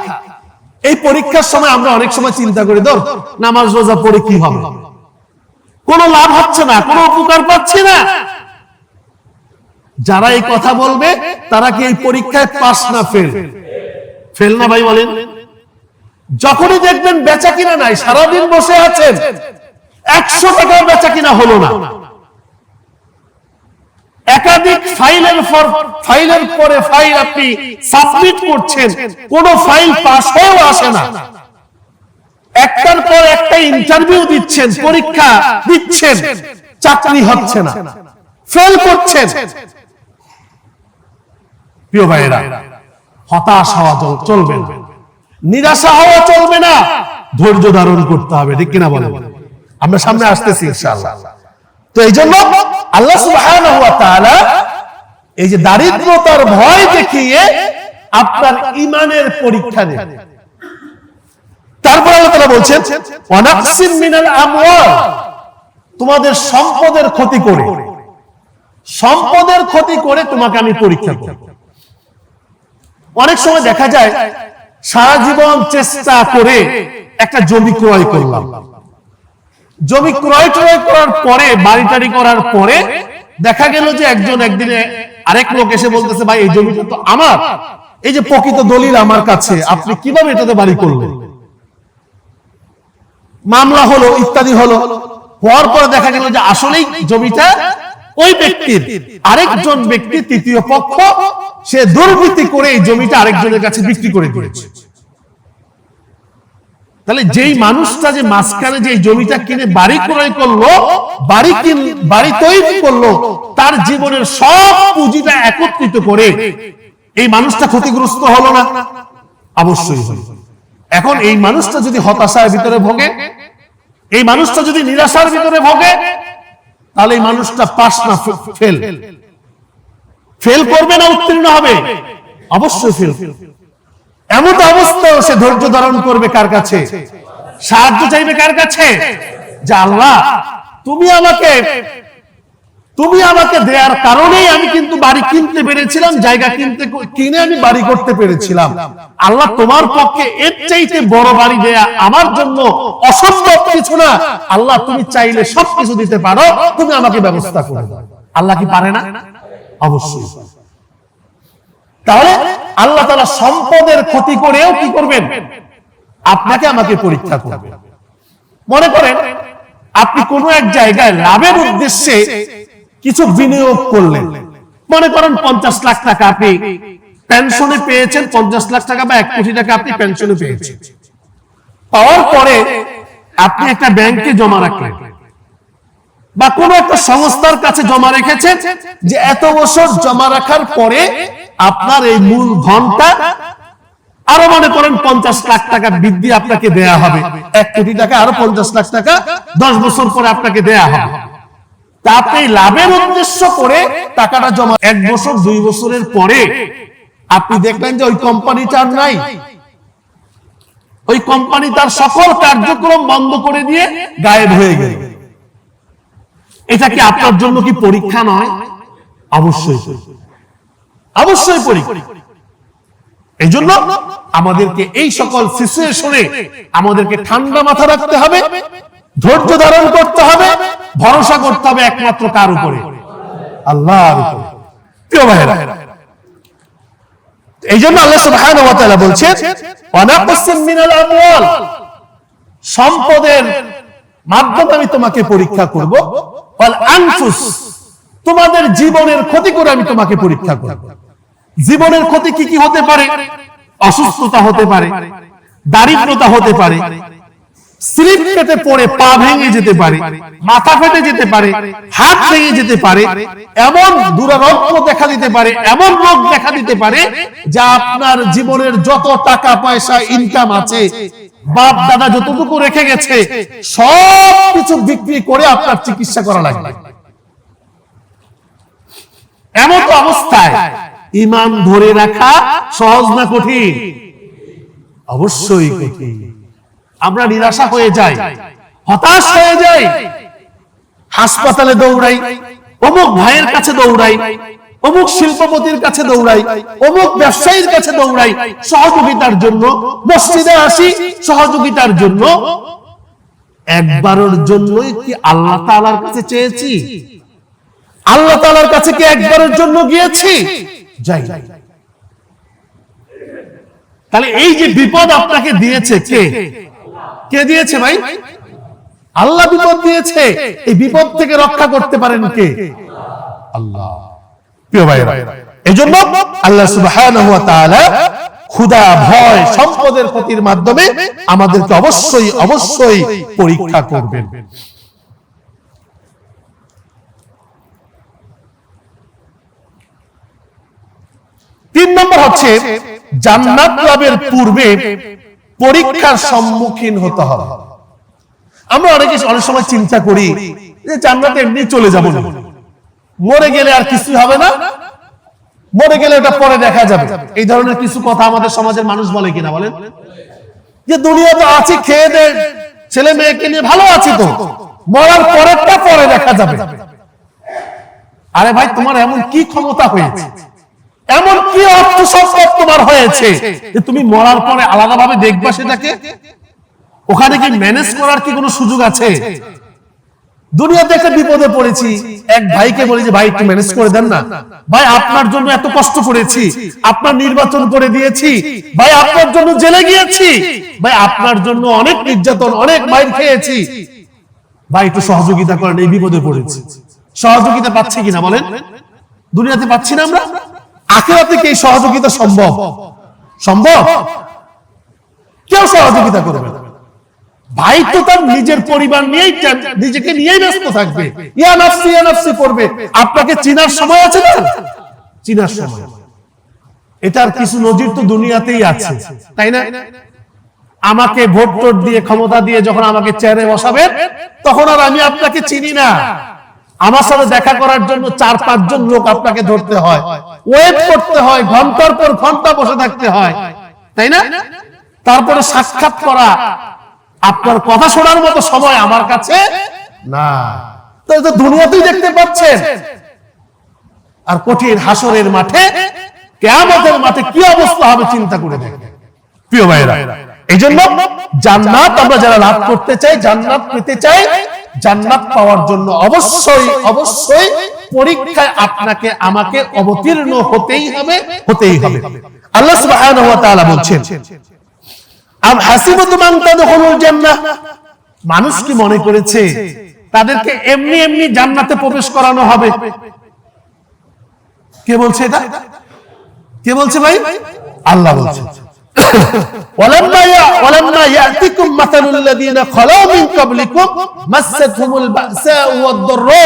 এই পরীক্ষার সময় আমরা অনেক সময় চিন্তা করি, ধর নামাজ রোজা পড়ে কি হবে, কোনো লাভ হচ্ছে না, কোনো উপকার পাচ্ছি না। যারা এই কথা বলবে তারা কি এই পরীক্ষায় পাস না ফেল? ফেল না ভাই বলেন? যখনই দেখবেন বেচা কিনা নাই, সারাদিন বসে আছেন, 100 টাকার বেচা কিনা হলো না, একাধিক ফাইলের পরে ফাইল আপনি সাবমিট করছেন, কোন ফাইল পাস হয়েও আসে না, একটার পর একটা ইন্টারভিউ দিচ্ছেন, পরীক্ষা দিচ্ছেন, চাকরি হচ্ছে না, ফেল করছেন। প্রিয় ভাইরা, হতাশ হওয়া চলবে না, নিরাশা হওয়া চলবে না, ধৈর্য ধারণ করতে হবে, ঠিক কিনা বলেন? আমরা সামনে আসতেছি ইনশাআল্লাহ। তো এই জন্য আল্লাহ সুবহানাহু ওয়া তাআলা এই যে দারিদ্রতার ভয় দেখিয়ে আপনার ঈমানের পরীক্ষা নেন। তারপর আল্লাহ তাআলা বলছেন ওয়ানাকসিম মিনাল আমওয়াল, তোমাদের সম্পদের ক্ষতি করে তোমাকে আমি পরীক্ষা করব। অনেক সময় দেখা যায় সারা জীবন চেষ্টা করে একটা জমি ক্রয় করলাম, জমি ক্রয় করার পরে, বাড়ি টাড়ি করার পরে দেখা গেল যে একদিনে আরেক লোক এসে বলতেছে, ভাই এই জমিটা তো আমার, এই যে প্রকৃত দলিল আমার কাছে, আপনি কিভাবে এটাতে বাড়ি করলেন? মামলা হলো, ইত্যাদি হলো, হওয়ার পরে দেখা গেল যে আসলেই জমিটা ওই ব্যক্তির, আরেকজন ব্যক্তি, তৃতীয় পক্ষ, সে দুর্নীতি করে এই জমিটা আরেকজনের কাছে বিক্রি করে দিয়েছে। তাহলে যেই মানুষটা যে মাঝখানে যে জমিটা কিনে বাড়ি ক্রয় করলো, বাড়ি তৈরি করলো, তার জীবনের সব পুঁজিটা একত্রিত করে এই মানুষটা ক্ষতিগ্রস্ত হলো না? অবশ্যই হলো। এখন এই মানুষটা যদি হতাশার ভিতরে ভোগে, এই মানুষটা যদি নিরাশার ভিতরে ভোগে, তাহলে এই মানুষটা পাস না ফেল করবে না উত্তীর্ণ হবে? অবশ্যই ফেল। এমন অবস্থা সে ধৈর্য ধারণ করবে কার কাছে? সাহায্য চাইবে কার কাছে? যে আল্লাহ তুমি আমাকে দেওয়ার কারণেই আমি কিন্তু বাড়ি কিনতে পেরেছিলাম, জায়গা কিনে আমি বাড়ি করতে পেরেছিলাম। আল্লাহ তোমার পক্ষে এর চাইতে বড় বাড়ি দেয়া আমার জন্য অসম্ভব কিছু না। আল্লাহ তুমি চাইলে সবকিছু দিতে পারো, তুমি আমাকে ব্যবস্থা করে দাও। আল্লাহ কি পারে না? অবশ্যই। তাহলে আল্লাহ তাআলা সম্পদের ক্ষতি করেও কি করবেন? আপনাকে আমাকে পরীক্ষা করবেন। মনে করেন আপনি কোনো এক জায়গায় লাভের উদ্দেশ্যে কিছু বিনিয়োগ করলেন, মনে করেন 50 লাখ টাকা আপনি পেনশনে পেয়েছেন, 50 লাখ টাকা বা 1 কোটি টাকা আপনি পেনশনে পেয়েছেন। পাওয়ার পরে আপনি একটা ব্যাংকে জমা রাখলেন বা কোনো একটা সংস্থার কাছে জমা রেখেছেন, যে এত বছর জমা রাখার পরে আপনার এই মূল ধনটা আরো মনে করেন 50 লাখ টাকা বৃদ্ধি আপনাকে দেয়া হবে, 1 কোটি টাকা আরো 50 লাখ টাকা 10 বছর পরে আপনাকে দেয়া হবে। তা আপনি লাভের উদ্দেশ্য করে টাকাটা জমা, 1 বছর 2 বছরের পরে আপনি দেখলেন যে ওই কোম্পানিটা আর নাই, ওই কোম্পানি তার সকল কার্যক্রম বন্ধ করে দিয়ে গায়েব হয়ে গেল। এটা কি আপনার জন্য কি পরীক্ষা নয়? অবশ্যই, অবশ্যই পরীক্ষা। এই জন্য আমাদেরকে এই সকল সিচুয়েশনে আমাদেরকে ঠান্ডা মাথা রাখতে হবে, ধৈর্য ধারণ করতে হবে, ভরসা করতে হবে একমাত্র কার উপরে? আল্লাহর উপরে। প্রিয় ভাইরা, এই জন্য আল্লাহ সুবহানাহু ওয়া তাআলা বলছেন ওয়ানাকসিম মিনাল আমওয়াল, সম্পদের মাধ্যমে আমি তোমাকে পরীক্ষা করব, ওয়াল আনফুস, তোমাদের জীবনের ক্ষতি করে আমি তোমাকে পরীক্ষা করব। জীবনের ক্ষতি কি কি হতে পারে? অসুস্থতা হতে পারে, দারিদ্রতা হতে পারে, স্লিপ কেটে পড়ে পা ভেঙে যেতে পারে, মাথা ফেটে যেতে পারে, হাত ভেঙে যেতে পারে, এমন দুরারোগ্য দেখা দিতে পারে, এমন রোগ দেখা দিতে পারে যা আপনার জীবনের যত টাকা পয়সা ইনকাম আছে, বাপ দাদা যতটুকু রেখে গেছে, সব কিছু বিক্রি করে আপনার চিকিৎসা করা লাগবে। এমন অবস্থায় ঈমান ধরে রাখা সহজ না কঠিন? অবশ্যই কঠিন। আমরা নিরাশা হয়ে যাই, হতাশ হয়ে যাই, হাসপাতালে দৌড়াই, অমুক ভাইয়ের কাছে দৌড়াই, অমুক শিল্পপতির কাছে দৌড়াই, অমুক ব্যবসায়ীর কাছে দৌড়াই সহযোগিতার জন্য, মসজিদে আসি সহযোগিতার জন্য। একবারের জন্যই কি আল্লাহ তাআলার কাছে চেয়েছি? আল্লাহ তাআলার কাছে কি একবারের জন্য গিয়েছি? যাই। তাহলে এই যে বিপদ আপনাকে দিয়েছে, কে কে দিয়েছে ভাই? আল্লাহ বিপদ দিয়েছে। এই বিপদ থেকে রক্ষা করতে পারেন কে? আল্লাহ। প্রিয় ভাইরা, এজন্য আল্লাহ সুবহানাহু ওয়া তাআলা ক্ষুধা, ভয়, সম্পদের ক্ষতির মাধ্যমে আমাদেরকে অবশ্যই অবশ্যই পরীক্ষা করবেন। 3 নম্বর হচ্ছে জান্নাত লাভের পূর্বে পরীক্ষার সম্মুখীন হতে হবে। আমরা অনেক সময় চিন্তা করি যে জান্নাতে এমনি চলে যাব, মরে গেলে আর কিছু হবে না, মরে গেলে ওটা পরে দেখা যাবে। এই ধরনের কিছু কথা আমাদের সমাজের মানুষ বলে কিনা বলেন? যে দুনিয়া তো আছে, খেয়ে দে, ছেলে মেয়েকে নিয়ে ভালো আছি, তো মরার পরেরটা পরে দেখা যাবে। আরে ভাই, তোমার এমন কি ক্ষমতা হয়েছে, এমন কি অর্থ সম্পদ তোমার হয়েছে যে তুমি মরার পরে আলাদাভাবে দেখবা সেটাকে? ওখানে কি ম্যানেজ করার কি কোনো সুযোগ আছে? দুনিয়াতে একটা বিপদে পড়েছি, এক ভাইকে বলি যে ভাই একটু ম্যানেজ করে দেন না, ভাই আপনার জন্য এত কষ্ট করেছি, আপনার নির্বাচন করে দিয়েছি, ভাই আপনার জন্য জেলে গিয়েছি, ভাই আপনার জন্য অনেক নির্যাতন, অনেক মাইর খেয়েছি, ভাই একটু সহযোগিতা করেন, এই বিপদে পড়েছি। সহযোগিতা পাচ্ছি কিনা বলেন? দুনিয়াতে পাচ্ছি না আমরা। আখিরাতে কি এই সহযোগিতা সম্ভব? সম্ভব? কেউ সহযোগিতা করবে না। ভাই তো তার নিজের পরিবার নিয়েই, নিজেকে নিয়েই ব্যস্ত থাকবে, ইয়া নাফসি করবে। আপনাকে চিনার সময় আছে না? চিনার সময়। এটার কিছু নজির তো দুনিয়াতেই আছে, তাই না? আমাকে ভোট টোট দিয়ে, ক্ষমতা দিয়ে যখন আমাকে চেয়ারে বসাবেন, তখন আর আমি আপনাকে চিনি না। আমার সাথে দেখা করার জন্য 4-5 জন লোক আপনাকে ধরতে হয়, ওয়েট করতে হয়, ঘন্টার পর ঘন্টা বসে থাকতে হয়, তাই না? তারপরে সাক্ষাৎ করা, আপনার কথা শোনার মতো সময় আমার কাছে না। তো দুনিয়াতেই দেখতে পাচ্ছেন। আর কঠিন হাসরের মাঠে, কিয়ামতের মাঠে কি অবস্থা হবে চিন্তা করে দেখেন। প্রিয় ভাইরা, এই জন্য জান্নাত আমরা যারা লাভ করতে চাই, জান্নাত পেতে চাই, জান্নাত পাওয়ার জন্য অবশ্যই অবশ্যই পরীক্ষায় আপনাকে আমাকে অবতীর্ণ হতেই হবে, হতেই হবে। আল্লাহ সুবহানাহু ওয়া তাআলা বলছেন, আম হাসিবাতুম আন তাদখুলুল জান্নাহ, মানুষ কি মনে করেছে তাদেরকে এমনি এমনি জান্নাতে প্রবেশ করানো হবে? কে বলছে এটা? কে বলছে ভাই? আল্লাহ বলছে। ওয়ালাম্মা ইয়াতিকুম মাসালুল লাযীনা খালাউ মিন ক্বাবলিকুম মাসাতহুমুল বা'সাউ ওয়াদ-দাররা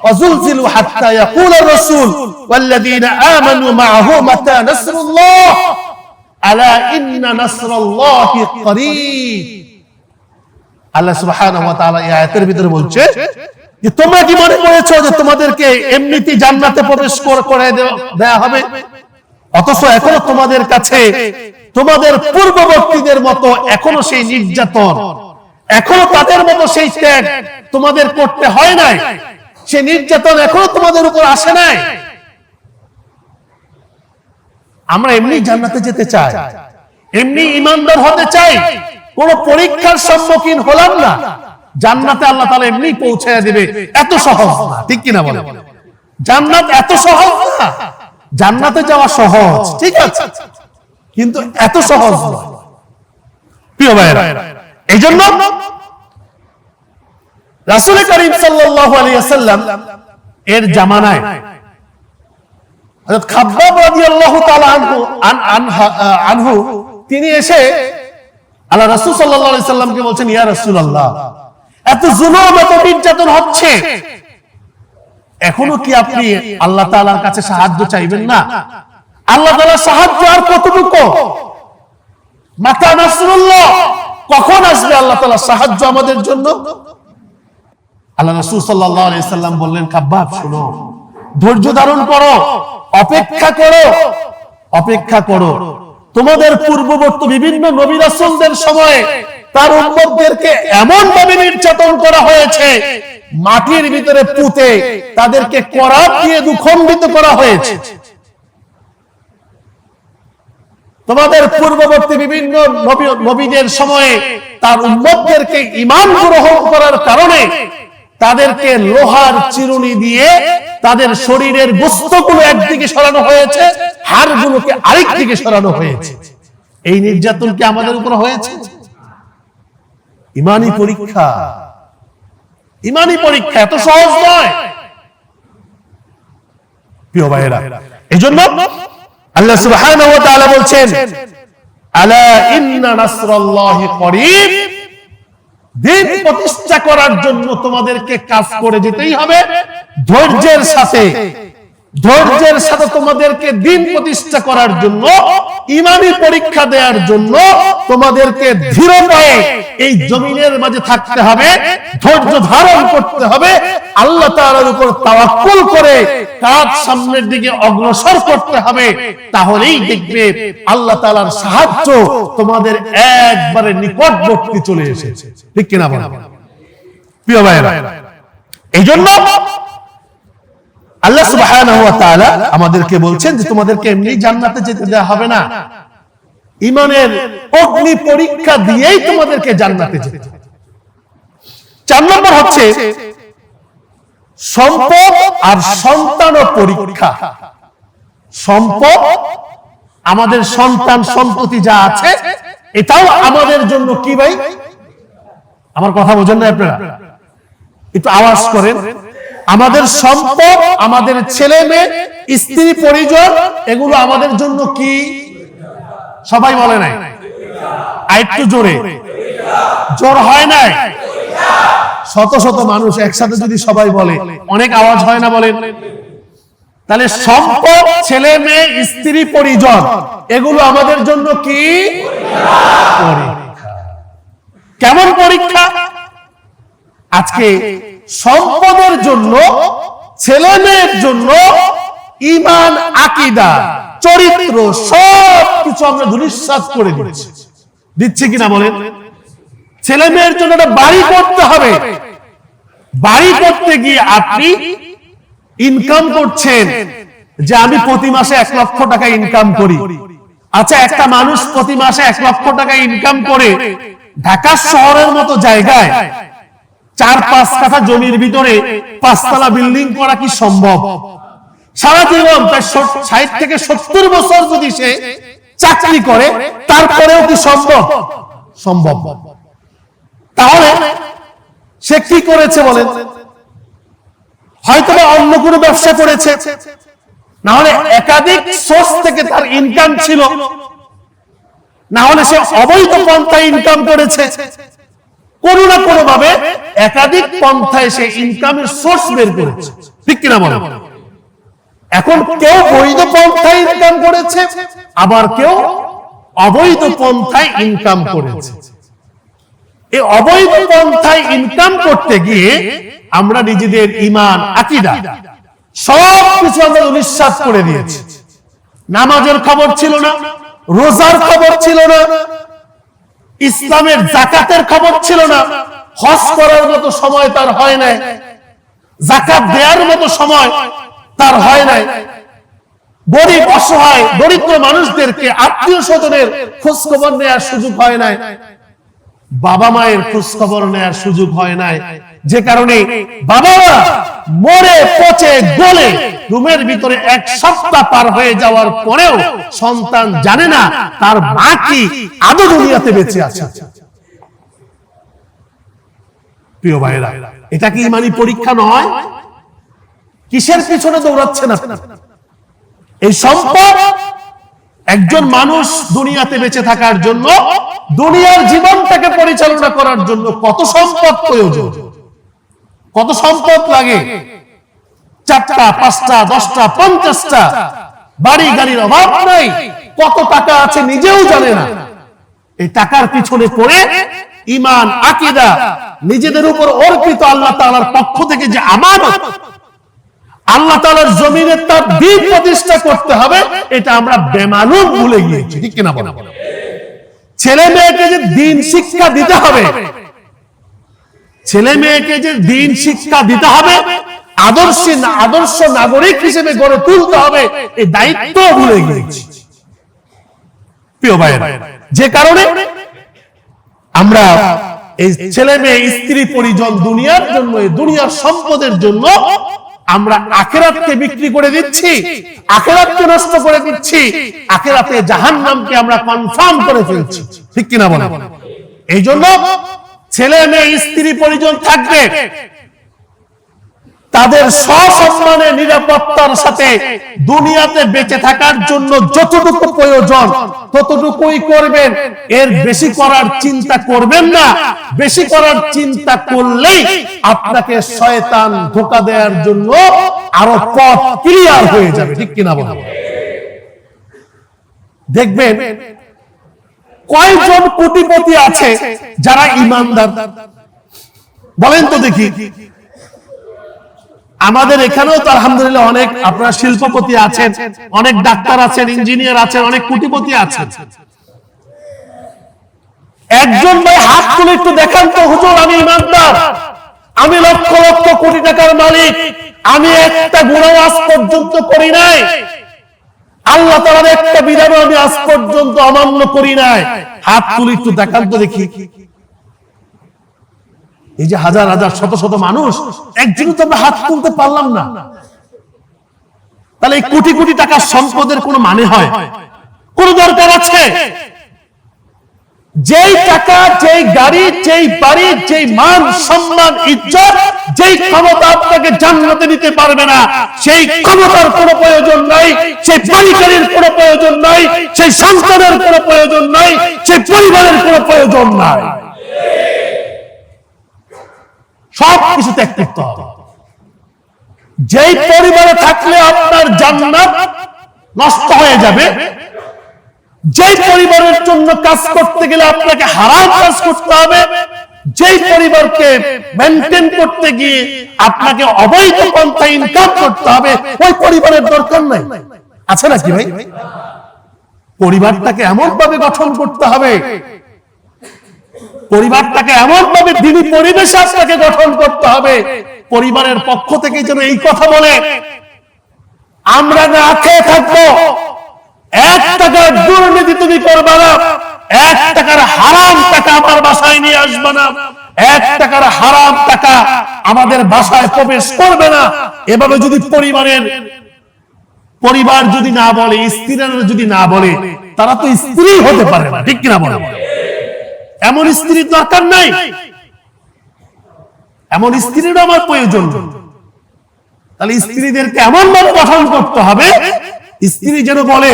ওয়া যুলজিলু হাত্তা ইয়াকুলার রাসূল ওয়াল লাযীনা আমানু মা'আহু মাতা নাসরুল্লাহ আলা ইন্না নাসরাল্লাহি করিব। আল্লাহ সুবহানাহু ওয়া তাআলা এই আয়াতের ভিতরে বলছে যে তোমরা কি মনে করেছো যে তোমাদেরকে এমনিতেই জান্নাতে প্রবেশ করে দেয়া হবে? অথচ এখনো তোমাদের কাছে তোমাদের পূর্ববর্তীদের মতো এখনো সেই নির্যাতন, এখনো তাদের মতো সেই ত্যাগ তোমাদের করতে হয় নাই, সেই নির্যাতন এখনো তোমাদের উপর আসে নাই। আমরা এমনি জান্নাতে যেতে চাই, এমনি ইমানদার হতে চাই, কোন পরীক্ষার সম্মুখীন হলাম না, জান্নাতে আল্লাহ তাআলা এমনি পৌঁছায় দিবে, এত সহজ না, ঠিক কিনা বলেন? জান্নাত এত সহজ না। জান্নাতে যাওয়া সহজ, ঠিক আছে, কিন্তু এত সহজ নয় প্রিয় ভাইরা। এইজন্য রাসূল করিম সাল্লাল্লাহু আলাইহি ওয়াসাল্লাম এর জামানায় হযরত খাব্বাব রাদিয়াল্লাহু তাআলা আনহু তিনি এসে আল্লাহ রাসূল সাল্লাল্লাহু আলাইহি সাল্লামকে বলছেন, ইয়া রাসূলুল্লাহ, এত জুলুম, এত নির্যাতন হচ্ছে, এখনো কি আপনি আল্লাহ তাআলার কাছে সাহায্য চাইবেন না? আল্লাহ তাআলার সাহায্য আর কতটুকু? মাতা নাসরুল্লাহ, কখন আসবে আল্লাহ তাআলার সাহায্য আমাদের জন্য? আল্লাহ রাসূল সাল্লাল্লাহু আলাইহি সাল্লাম বললেন, খাব্বাব শোনো, ধৈর্য ধারণ করো, অপেক্ষা করো, অপেক্ষা করো। তোমাদের পূর্ববর্তী বিভিন্ন নবী রাসূলদের সময়ে তার উম্মতদেরকে এমন ভাবে নির্যাতন করা হয়েছে, মাটির ভিতরে পুঁতে তাদেরকে করাত দিয়ে দুখণ্ডিত করা হয়েছে। তোমাদের পূর্ববর্তী বিভিন্ন নবীদের সময়ে তার উম্মতদেরকে ঈমান গ্রহণ করার কারণে তাদেরকে লোহার চিরুনি দিয়ে তাদের শরীরের গোশতগুলো একদিকে সরানো হয়েছে, হাড়গুলোকে আরেক দিকে সরানো হয়েছে। এই নির্যাতন কি আমাদের উপর হয়েছে? ঈমানী পরীক্ষা, ঈমানী পরীক্ষা এত সহজ নয় প্রিয় ভাইরা। এজন্য আল্লাহ সুবহানাহু ওয়া তাআলা বলছেন, আলা ইন্না নাসরাল্লাহি করিব, দিন প্রতিষ্ঠা করার জন্য তোমাদেরকে কাজ করে যেতেই হবে ধৈর্যের সাথে। ধৈর্যের সাথে তোমাদেরকে দিন প্রতিষ্ঠা করার জন্য, ঈমানী পরীক্ষা দেওয়ার জন্য তোমাদেরকে ধীর পায়ে এই জমিনের মাঝে থাকতে হবে, ধৈর্য ধারণ করতে হবে, আল্লাহ তাআলার উপর তাওয়াক্কুল করে কাজ সামনের দিকে অগ্রসর করতে হবে। তাহলেই দেখবে আল্লাহ তাআলার সাহায্য তোমাদের একবারে নিকটবর্তী চলে এসেছে, ঠিক কিনা বলেন প্রিয় ভাইরা? এইজন্য আল্লাহ সুবহানাহু ওয়া তাআলা আমাদেরকে বলছেন যে তোমাদেরকে এমনি জান্নাতে যেতে দেওয়া হবে না, ঈমানের অগ্নি পরীক্ষা দিয়েই তোমাদেরকে জান্নাতে যেতে হবে। 4 নম্বর হচ্ছে সম্পদ আর সন্তান পরীক্ষা। সম্পদ, আমাদের সন্তান সন্ততি যা আছে, এটাও আমাদের জন্য কি ভাই? আমার কথা বোঝেন না আপনারা? একটু আওয়াজ করেন। আমাদের সম্পদ, আমাদের ছেলে মেয়ে, স্ত্রী পরিজন, এগুলো আমাদের জন্য কি? সবাই বলে নাই, আরেকটু জোরে, জোর হয় নাই? শত শত মানুষ একসাথে যদি সবাই বলে অনেক আওয়াজ হয় না? বলেন। তাহলে সম্পদ, ছেলে মেয়ে, স্ত্রী পরিজন, এগুলো আমাদের জন্য কি? পরীক্ষা। কেমন পরীক্ষা? আজকে সম্পদের জন্য, ছেলে মেয়ের জন্য ঈমান, আকীদা, চরিত্র সবকিছু আমরা ধূলিসাৎ করে দিচ্ছি কিনা বলেন? ছেলে মেয়ের জন্য একটা বাড়ি করতে হবে, বাড়ি করতে গিয়ে আপনি ইনকাম করছেন যে আমি প্রতি মাসে 1 লক্ষ টাকা ইনকাম করি। আচ্ছা, একটা মানুষ প্রতি মাসে 1 লক্ষ টাকা ইনকাম করে ঢাকা শহরের মতো জায়গায় 4-5 কাঠা জমির ভিতরে 5 তলা বিল্ডিং করা কি সম্ভব? সারা জীবন 60 থেকে 70 বছর যদি সে চাকরি করে, তারপরেও কি সম্ভব? সম্ভব। তাহলে সে কি করেছে বলেন? হয়তো অন্য কোনো ব্যবসা করেছে, না হলে একাধিক সোর্স থেকে তার ইনকাম ছিল, না হলে সে অবৈধ পন্থায় ইনকাম করেছে। কোনো না কোনো ভাবে একাধিক পন্থায় সে ইনকামের সোর্স বের করেছে, ঠিক কিনা বলেন? এখন কেউ বৈধ পন্থায় ইনকাম করেছে, আবার কেউ অবৈধ পন্থায় ইনকাম করেছে। এই অবৈধ পন্থায় ইনকাম করতে গিয়ে আমরা নিজেদের ঈমান, আকীদা সবকিছু আমরা নিঃশ্বাস করে দিয়েছি। নামাজের খবর ছিল না, রোজার খবর ছিল না, ইসলামের যাকাতের খবর ছিল না, হজ করার মতো সময় তার হয় নাই, যাকাত দেওয়ার মতো সময় তার হয় নাই। গরিব অসহায় দরিদ্র মানুষদেরকে আত্মীয় স্বজনের খোঁজ খবর নেওয়ার সুযোগ হয় নাই, বাবা মায়ের খোঁজ খবর নেওয়ার সুযোগ হয় নাই, যে কারণে বাবা মা মরে পচে গলে রুমের ভিতরে এক সপ্তাহ পার হয়ে যাওয়ার পরেও সন্তান জানে না তার মা কি আদৌ দুনিয়াতে বেঁচে আছে। প্রিয় ভাইরা, এটা কি ইমানি পরীক্ষা নয়? কিসের পিছনে দৌড়াচ্ছেন আপনি? এই সম্পদ একজন মানুষ দুনিয়াতে বেঁচে থাকার জন্য, দুনিয়ার জীবনটাকে পরিচালনা করার জন্য কত সম্পদ প্রয়োজন, কত সম্পদ লাগে। 4টা 5টা 10টা 50টা বাড়ি গাড়ির অভাব নাই, কত টাকা আছে নিজেও জানে না। এই টাকার পিছনে পড়ে ঈমান আকীদা নিজেদের উপর অর্পিত আল্লাহ তাআলার পক্ষ থেকে যে আমানত, আল্লাহ তাআলার জমিনে তার দ্বীপ প্রতিষ্ঠা করতে হবে, এটা আমরা বেমালুম ভুলে গিয়েছি, ঠিক কিনা বলেন? ছেলে মেয়েকে যে দ্বীন শিক্ষা দিতে হবে, ছেলে মেয়েকে যে দ্বীন শিক্ষা দিতে হবে, আদর্শ নাগরিক হিসেবে গড়ে তুলতে হবে, এই দায়িত্ব ভুলে গিয়েছি। প্রিয় ভাইরা, যে কারণে আমরা এই ছেলে মেয়ে স্ত্রী পরিজন দুনিয়ার জন্য, দুনিয়ার সম্পদের জন্য আমরা আখিরাতকে বিক্রি করে দিচ্ছি, আখিরাতকে নষ্ট করে দিচ্ছি, আখিরাতে জাহান্নামকে আমরা কনফার্ম করে ফেলছি, ঠিক কিনা বলেন? এই জন্য ছেলে মেয়ে স্ত্রী পরিজন থাকবে, তাদের সসম্মানে নিরাপত্তার সাথে দুনিয়াতে বেঁচে থাকার জন্য যতটুকু প্রয়োজন ততটুকুই করবেন, এর বেশি করার চিন্তা করবেন না। বেশি করার চিন্তা করলেই আপনাকে শয়তান ধোঁকা দেওয়ার জন্য আরো পথ ক্লিয়ার হয়ে যাবে, ঠিক কিনা বলেন? দেখবেন কয়জন কোটিপতি আছে যারা ঈমানদার, বলেন তো দেখি। আমাদের এখানেও তো আলহামদুলিল্লাহ অনেক আপনারা শিল্পপতি আছেন, অনেক ডাক্তার আছেন, ইঞ্জিনিয়ার আছেন, অনেক কোটিপতি আছেন। একজন ভাই হাত তুলে একটু দেখান তো, হুজুর আমি ঈমানদার, আমি লক্ষ লক্ষ কোটি টাকার মালিক, আমি একটা গুনাহ আজ পর্যন্ত করি নাই, আল্লাহ তাআলার একটা বিধানও আমি আজ পর্যন্ত অমান্য করি নাই। হাত তুলে একটু দেখান তো দেখি। এই যে হাজার হাজার শত শত মানুষ, একজনও তো আমরা হাত তুলতে পারলাম না। তাহলে এই কোটি কোটি টাকার সম্পদের কোনো মানে হয়, কোন দরকার আছে? যেই টাকা, যেই গাড়ি, যেই বাড়ি, যেই মান সম্মান ইজ্জত, যেই ক্ষমতা আপনাকে জান্নাতে নিতে পারবে না, সেই ক্ষমতার কোনো প্রয়োজন নাই, সেই বাড়ি গাড়ির কোনো প্রয়োজন নাই, সেই সন্তানের কোনো প্রয়োজন নাই, সেই পরিবারের কোনো প্রয়োজন নাই। সবকিছু ত্যাগ করতে হবে। যেই পরিবারে থাকলে আপনার জান্নাত নষ্ট হয়ে যাবে, যেই পরিবারের জন্য কাজ করতে গেলে আপনাকে হারাম কাজ করতে হবে, যেই পরিবারকে মেনটেন করতে গিয়ে আপনাকে অবৈধ পন্থা ইনকাম করতে হবে, ওই পরিবারের দরকার নাই। আছে নাকি ভাই? পরিবারটাকে এমন ভাবে গঠন করতে হবে, পরিবারটাকে এমন ভাবে দ্বীনী পরিবেশে আপনাকে গঠন করতে হবে, পরিবারের পক্ষ থেকে যেন এই কথা বলে, আমরা না খেয়ে থাকবো, 1 টাকার দুর্নীতি তুমি করবে না, 1 টাকার হারাম টাকা আমার বাসায় নিয়ে আসবে না, 1 টাকার হারাম টাকা আমাদের বাসায় প্রবেশ করবে না। এভাবে যদি পরিবার যদি না বলে, স্ত্রীরা যদি না বলে, তারা তো স্ত্রী হতে পারে না, ঠিক কিনা বলে? এমন স্ত্রীর দরকার নাই, এমন স্ত্রীর আমার প্রয়োজন। তাহলে স্ত্রীদেরকে এমন ভাবে গঠন করতে হবে, স্ত্রী যেন বলে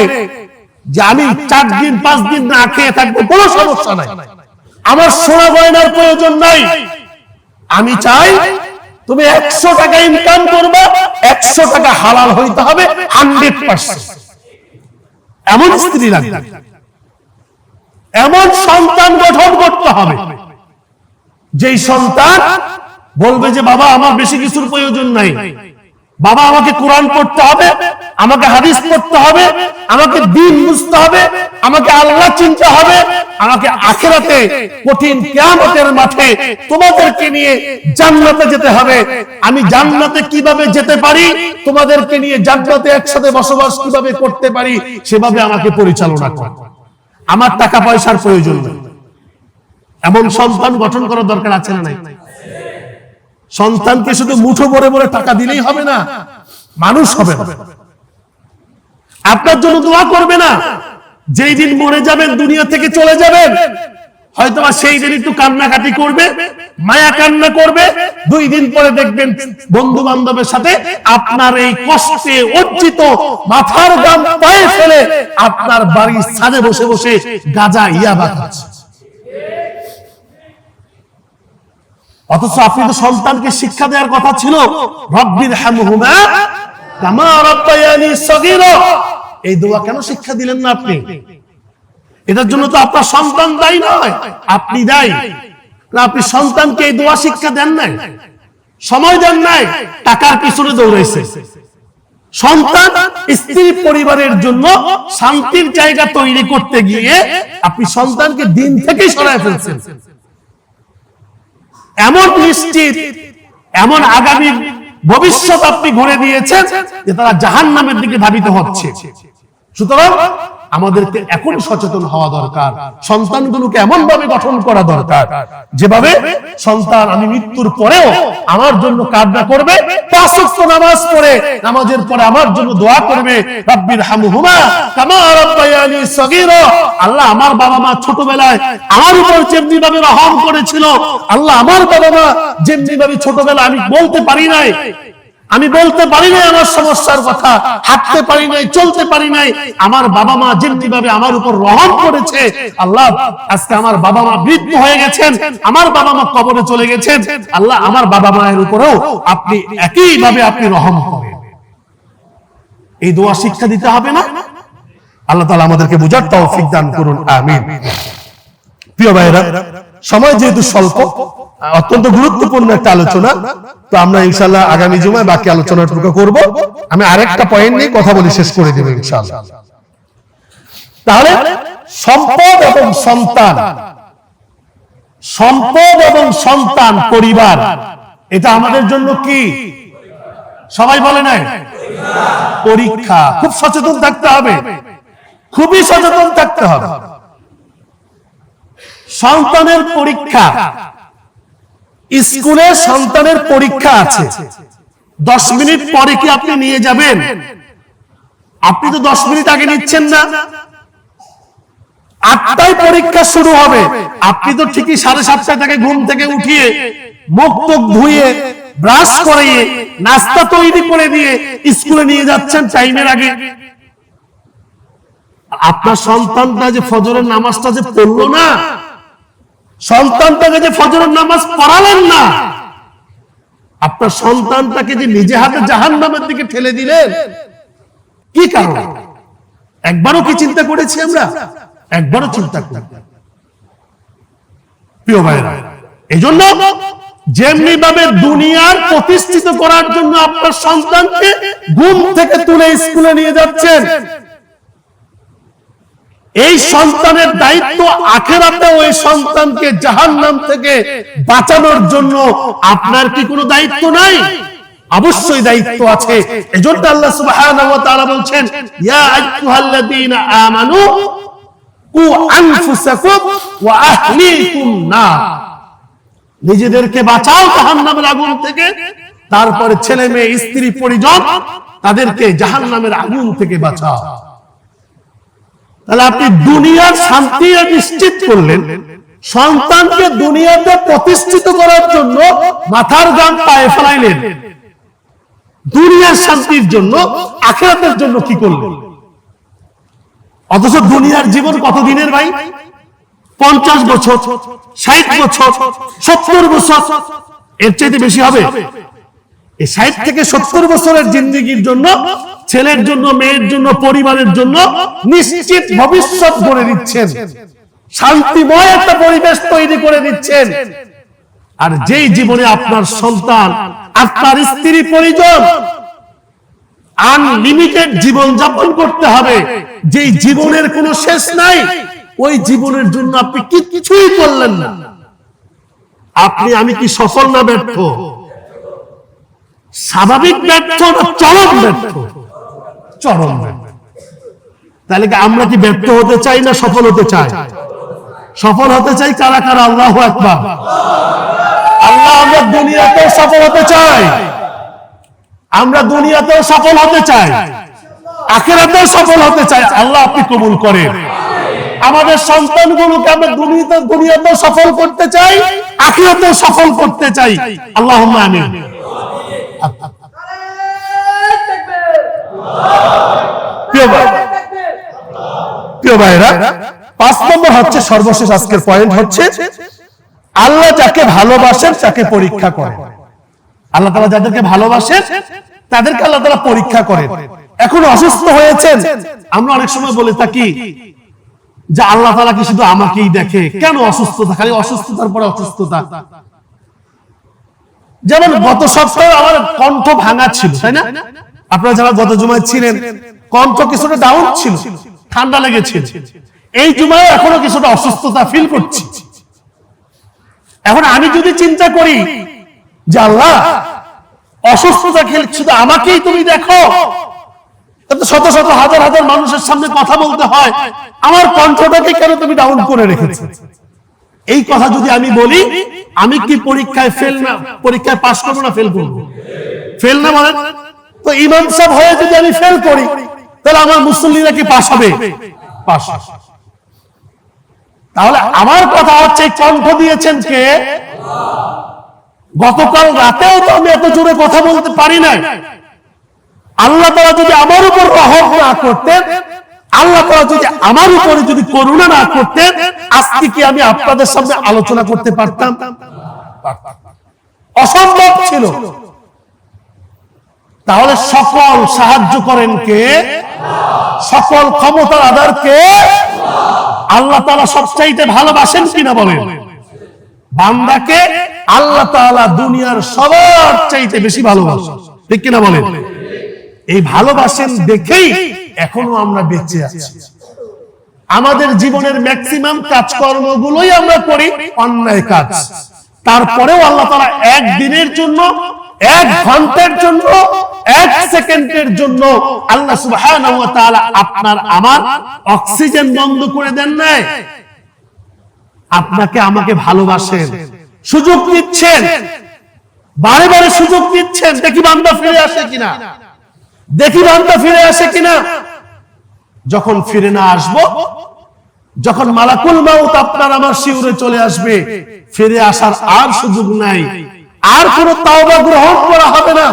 যে আমি 4 দিন 5 দিন না খেয়ে থাকবো, কোনো সমস্যা নাই, আমার সোনা গয়নার প্রয়োজন নাই, আমি চাই তুমি 100 টাকা ইনকাম করবে, 100 টাকা হালাল হইতে হবে 100%। এমন স্ত্রী লাগবে, এমন সন্তান গঠন করতে হবে যেই সন্তান বলবে যে বাবা আমার বেশি কিছুর প্রয়োজন নাই, বাবা আমাকে কোরআন পড়তে হবে, আমাকে হাদিস পড়তে হবে, আমাকে দ্বীন বুঝতে হবে, আমাকে আল্লাহ চিনতে হবে, আমাকে আখিরাতে কঠিন কিয়ামতের মাঠে তোমাদেরকে নিয়ে জান্নাতে যেতে হবে। আমি জান্নাতে কিভাবে যেতে পারি, তোমাদেরকে নিয়ে জান্নাতে একসাথে বসবাস কিভাবে করতে পারি, সেভাবে আমাকে পরিচালনা করো। আমার টাকা পয়সার প্রয়োজন নেই। এমন সন্তান গঠন করার দরকার আছে না নাই? সন্তানকে শুধু মুঠো ভরে ভরে টাকা দিলেই হবে না, মানুষ হবে না। আপনার জন্য দোয়া করবে না। যেই দিন মরে যাবেন, দুনিয়া থেকে চলে যাবেন, হয়তো সেই দিন একটু কান্নাকাটি করবে, মায়া কান্না করবে। 2 দিন পরে দেখবেন বন্ধু বান্ধবের সাথে আপনার এই কষ্টে অর্জিত মাথার গাম পায়ে ফেলে আপনার বাড়ির ছাদে বসে বসে গাঁজা ইয়াবা খাচ্ছে। অথচ আপনি তো সন্তানকে শিক্ষা দেওয়ার কথা ছিল, রব্বির হামহুমা কামা রাব্বায়ানি সগীরা। এই দোয়া কেন শিক্ষা দিলেন না আপনি? এটার জন্য তো আপনার সন্তান দায়ী নয়, আপনি দায়ী। না, আপনি সন্তানকে এই দোয়া শিক্ষা দেন নাই, সময় দেন নাই, টাকার পিছনে দৌড়াইছে। সন্তান স্ত্রী পরিবারের জন্য শান্তির জায়গা তৈরি করতে গিয়ে আপনি সন্তানকে দিন থেকেই সরায় ফেলছেন। এমন নিশ্চিত, এমন আগামী ভবিষ্যৎ আপনি গড়ে দিয়েছেন যে তারা জাহান্নামের দিকে ধাবিত হচ্ছে। সুতরাং আমাদেরকে এখন সচেতন হওয়া দরকার, সন্তানগুলোকে এমন ভাবে গঠন করা দরকার যেভাবে সন্তান আমি মৃত্যুর পরেও আমার জন্য কান্না করবে, 5 ওয়াক্ত নামাজ পড়ে নামাজের পরে আমার জন্য দোয়া করবে, রব্বির হামহুমা কামা রাব্বায়ানি সগীরা। আল্লাহ, আমার বাবা মা ছোটবেলায় আমার উপর যেমনি ভাবে রহম করেছিল, আল্লাহ আমার বাবা মা যেমনি ভাবে ছোটবেলায় আমি বলতে পারি নাই আমার সমস্যার কথা, হাঁটতে পারি নাই, চলতে পারি নাই, আমার বাবা মা যেমনি ভাবে আমার উপর রহম করেছে, আল্লাহ আজকে আমার বাবা মা বৃদ্ধ হয়ে গেছেন, আমার বাবা মা কবরে চলে গেছেন, আল্লাহ আমার বাবা মায়ের উপরেও আপনি একই ভাবে আপনি রহম করেন। এই দোয়া শিক্ষা দিতে হবে না? আল্লাহ তাআলা আমাদেরকে বুঝার তৌফিক দান করুন, আমিন। প্রিয় ভাইরা, সময় যেহেতু স্বল্প, অত্যন্ত গুরুত্বপূর্ণ একটা আলোচনা, তো আমরা ইনশাআল্লাহ আগামী জুমায় বাকি আলোচনাটুকু করব। আমি আরেকটা পয়েন্ট নিয়ে কথা বলে শেষ করে দেব ইনশাআল্লাহ। তাহলে সম্পদ এবং সন্তান, সম্পদ এবং সন্তান, পরিবার, এটা আমাদের জন্য কি? সবাই বলে নাই? পরীক্ষা। খুব সচেতন থাকতে হবে, খুবই সচেতন থাকতে হবে। সন্তানের পরীক্ষা, স্কুলে সন্তানের পরীক্ষা আছে, 10 মিনিট পরে কি আপনি নিয়ে যাবেন? আপনি তো 10 মিনিট আগে নিচ্ছেন না। 8টায় পরীক্ষা শুরু হবে, আপনি তো ঠিকই 7:30 থেকে ঘুম থেকে উঠিয়ে মুখ টুক ধুয়ে ব্রাশ করিয়ে নাস্তা তৈরি করে দিয়ে স্কুলে নিয়ে যাচ্ছেন টাইমের আগে। আপনার সন্তানটা যে ফজরের নামাজটা যে পড়লো না, সন্তানটাকে যে ফজরের নামাজ পড়ালেন না, আপনার সন্তানটাকে যে নিজে হাতে জাহান্নামের দিকে ঠেলে দিলেন, কি কারণে? একবারও কি চিন্তা করেছি আমরা? একবারও চিন্তা করি? প্রিয় ভাইরা, এজন্য যেমনি ভাবে দুনিয়ার প্রতিষ্ঠিত করার জন্য আপনার সন্তানকে ঘুম থেকে তুলে স্কুলে নিয়ে যাচ্ছেন, এই সন্তানের দায়িত্ব আখিরাতে ওই সন্তানকে জাহান্নাম থেকে বাঁচানোর জন্য আপনার কি কোনো দায়িত্ব নাই? অবশ্যই দায়িত্ব আছে। এজন্য আল্লাহ সুবহানাহু ওয়া তাআলা বলছেন, ইয়া আইয়ুহাল্লাযীনা আমানু কু আনফুসাকুম ওয়া আহলিকুম নার। নিজেদেরকে বাঁচাও জাহান্নামের আগুন থেকে, তারপরে ছেলে মেয়ে স্ত্রী পরিজন তাদেরকে জাহান্নামের আগুন থেকে বাঁচাও। তাহলে আপনি দুনিয়ার শান্তি নিশ্চিত করলেন, সন্তানকে দুনিয়াতে প্রতিষ্ঠিত করার জন্য মাথার ঘাম পায়ে ফেলাইলেন। দুনিয়ার শান্তির জন্য, আখিরাতের জন্য কি করলেন? অথচ দুনিয়ার জীবন কতদিনের ভাই? 50 বছর, 60 বছর, 70 বছর, এর চাইতে বেশি হবে। এই 60 থেকে 70 বছরের জিন্দেগির জন্য ছেলের জন্য, মেয়ের জন্য, পরিবারের জন্য নিশ্চিত ভবিষ্যৎ গড়ে দিচ্ছেন, শান্তিময় একটা পরিবেশ তৈরি করে দিচ্ছেন। আর যেই জীবনে আপনার সন্তান, আপনার স্ত্রী পরিজন আনলিমিটেড জীবন যাপন করতে হবে, যেই জীবনের কোনো শেষ নাই, ওই জীবনের জন্য আপনি কিছুই করলেন না, আপনি আমি কি সফল না ব্যর্থ? স্বাভাবিক ব্যর্থ না চরম ব্যর্থ? চরম ব্যর্থ। তাহলে কি আমরা কি ব্যর্থ হতে চাই না সফল হতে চাই? সফল হতে চাই কারা কারা? আল্লাহু আকবার। আল্লাহ, আমরা দুনিয়াতেও সফল হতে চাই, আমরা দুনিয়াতেও সফল হতে চাই, আখিরাতেও সফল হতে চাই। আল্লাহ আপনি কবুল করেন। আমাদের সন্তানগুলোকে আমরা দুনিয়াতেও সফল করতে চাই, আখিরাতেও সফল করতে চাই। আল্লাহুম্মা আমিন। প্রিয় ভাইরা, 5 নম্বর হচ্ছে সর্বশেষ আজকের পয়েন্ট হচ্ছে, আল্লাহ যাকে ভালোবাসেন তাকে পরীক্ষা করেন। আল্লাহ তাআলা যাদেরকে ভালোবাসেন তাদেরকে আল্লাহ তাআলা পরীক্ষা করেন। এখন অসুস্থ হয়েছেন, আমরা অনেক সময় বলে থাকি যে আল্লাহ তাআলা কি শুধু আমাকেই দেখে? কেন অসুস্থতা, খালি অসুস্থতার পরে অসুস্থতা? যেমন গত সপ্তাহে আমার কণ্ঠ ভাঙা ছিল, তাই না? আপনারা যারা গত জুমায় ছিলেন, কণ্ঠ কিছুটা ডাউন ছিল, ঠান্ডা লেগেছিল। এই জুমায় এখনো কিছুটা অসুস্থতা ফিল করছি। এখন আমি যদি চিন্তা করি যে আল্লাহ অসুস্থতা খেলে শুধু আমাকেই তুমি দেখো, শত শত হাজার হাজার মানুষের সামনে কথা বলতে হয়, আমার কণ্ঠটাকে কেন তুমি ডাউন করে রেখেছো? এই কথা যদি আমি বলি, আমি কি পরীক্ষায় ফেল না, পরীক্ষায় পাস করবো না ফেল করবো? ফেল না বলেন তো? ইমাম সাহেব হয়ে যদি আমি ফেল করি, তাহলে আমার মুসল্লিরা কি পাস হবে? পাস। তাহলে আমার কথা হচ্ছে, কণ্ঠ দিয়েছেন কে? গতকাল রাতেও তো আমি এত জোরে কথা বলতে পারি না। আল্লাহ তাআলা যদি আমার উপর রহম না করতেন, আল্লাহ তাআলা যদি আমার উপরে যদি করুণা না করতেন, আজকে কি আমি আপনাদের সামনে আলোচনা করতে পারতাম? অসম্ভব ছিল। তাহলে সকল সাহায্য করেন কে? সকল ক্ষমতার আধার কে? আল্লাহ তাআলা সবচাইতে ভালোবাসেন কিনা বলেন? বান্দাকে আল্লাহ তাআলা দুনিয়ার সবার চাইতে বেশি ভালোবাসেন, ঠিক কিনা বলেন? এই ভালোবাসেন দেখেই এখনো আমরা বেঁচে আছি। আমাদের জীবনের ম্যাক্সিমাম কাজকর্মগুলোই আমরা করি অন্যায় কাজ, তারপরেও আল্লাহ তাআলা একদিনের জন্য, 1 ঘন্টার জন্য, 1 সেকেন্ডের জন্য আল্লাহ সুবহানাহু ওয়া তাআলা আপনার আমার অক্সিজেন বন্ধ করে দেন নাই। আপনাকে আমাকে ভালোবাসেন, সুযোগ দিচ্ছেন, বারে বারে সুযোগ দিচ্ছেন। দেখি বান্দা ফিরে আসে কিনা, দেখি বান্দা ফিরে আসে কিনা। যখন ফিরে না আসবো, যখন মালাকুল মাউত আপনার আমার শিউরে চলে আসবে, ফিরে আসার আর সুযোগ নাই, আর কোন তাওবা গ্রহণ করা হবে না।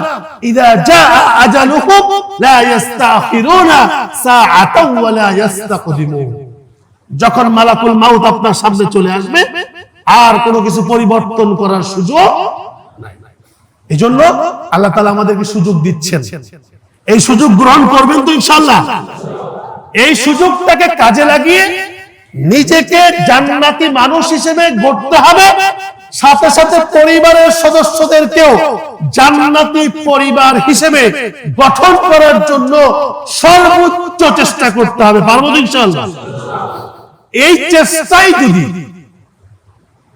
ইযা জাআ আজালুহুম লা ইস্তাখিরুনা সাআতাও ওয়া লা ইস্তাকদিমুন। যখন মালাকুল মাউত আপনার সামনে চলে আসবে, আর কোনো কিছু পরিবর্তন করার সুযোগ নাই। এজন্য আল্লাহ তাআলা আমাদেরকে সুযোগ দিচ্ছেন। এই সুযোগ গ্রহণ করবেন তো ইনশাআল্লাহ? এই সুযোগটাকে কাজে লাগিয়ে নিজেকে জান্নাতি মানুষ হিসেবে গড়তে হবে, সাথে সাথে পরিবারের সদস্যদেরকেও জান্নাতি পরিবার হিসেবে গঠন করার জন্য সর্বোচ্চ চেষ্টা করতে হবে। পারবো ইনশাআল্লাহ?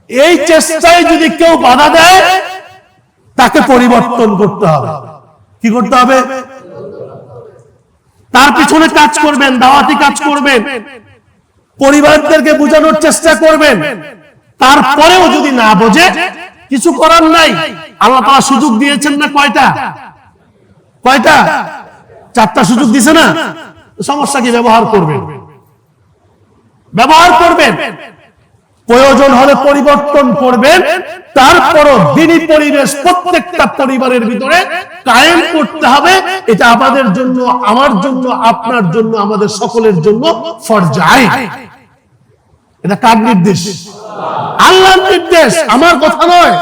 এই চেষ্টায় যদি কেউ বাধা দেয়, তাকে পরিবর্তন করতে হবে। কি করতে হবে? তার পিছনে কাজ করবেন, দাওয়াতি কাজ করবেন, পরিবারদেরকে বোঝানোর চেষ্টা করবেন। তারপরেও যদি না বোঝে, কিছু করার নাই। আল্লাহ তাআলা সুযোগ দিয়েছেন না কয়টা? 4টা সুযোগ দিছে না? সমস্যা কি? ব্যবহার করবেন, ব্যবহার করবেন। প্রয়োজন হলে পরিবর্তন করবেন। তারপরও দ্বীনি পরিবেশ প্রত্যেকটা পরিবারের ভিতরে কায়েম করতে হবে। এটা আমাদের জন্য, আমার জন্য, আপনার জন্য, আমাদের সকলের জন্য ফরজ আইন। এটা কার নির্দেশ? আল্লাহর নির্দেশ, আমার কথা নয়।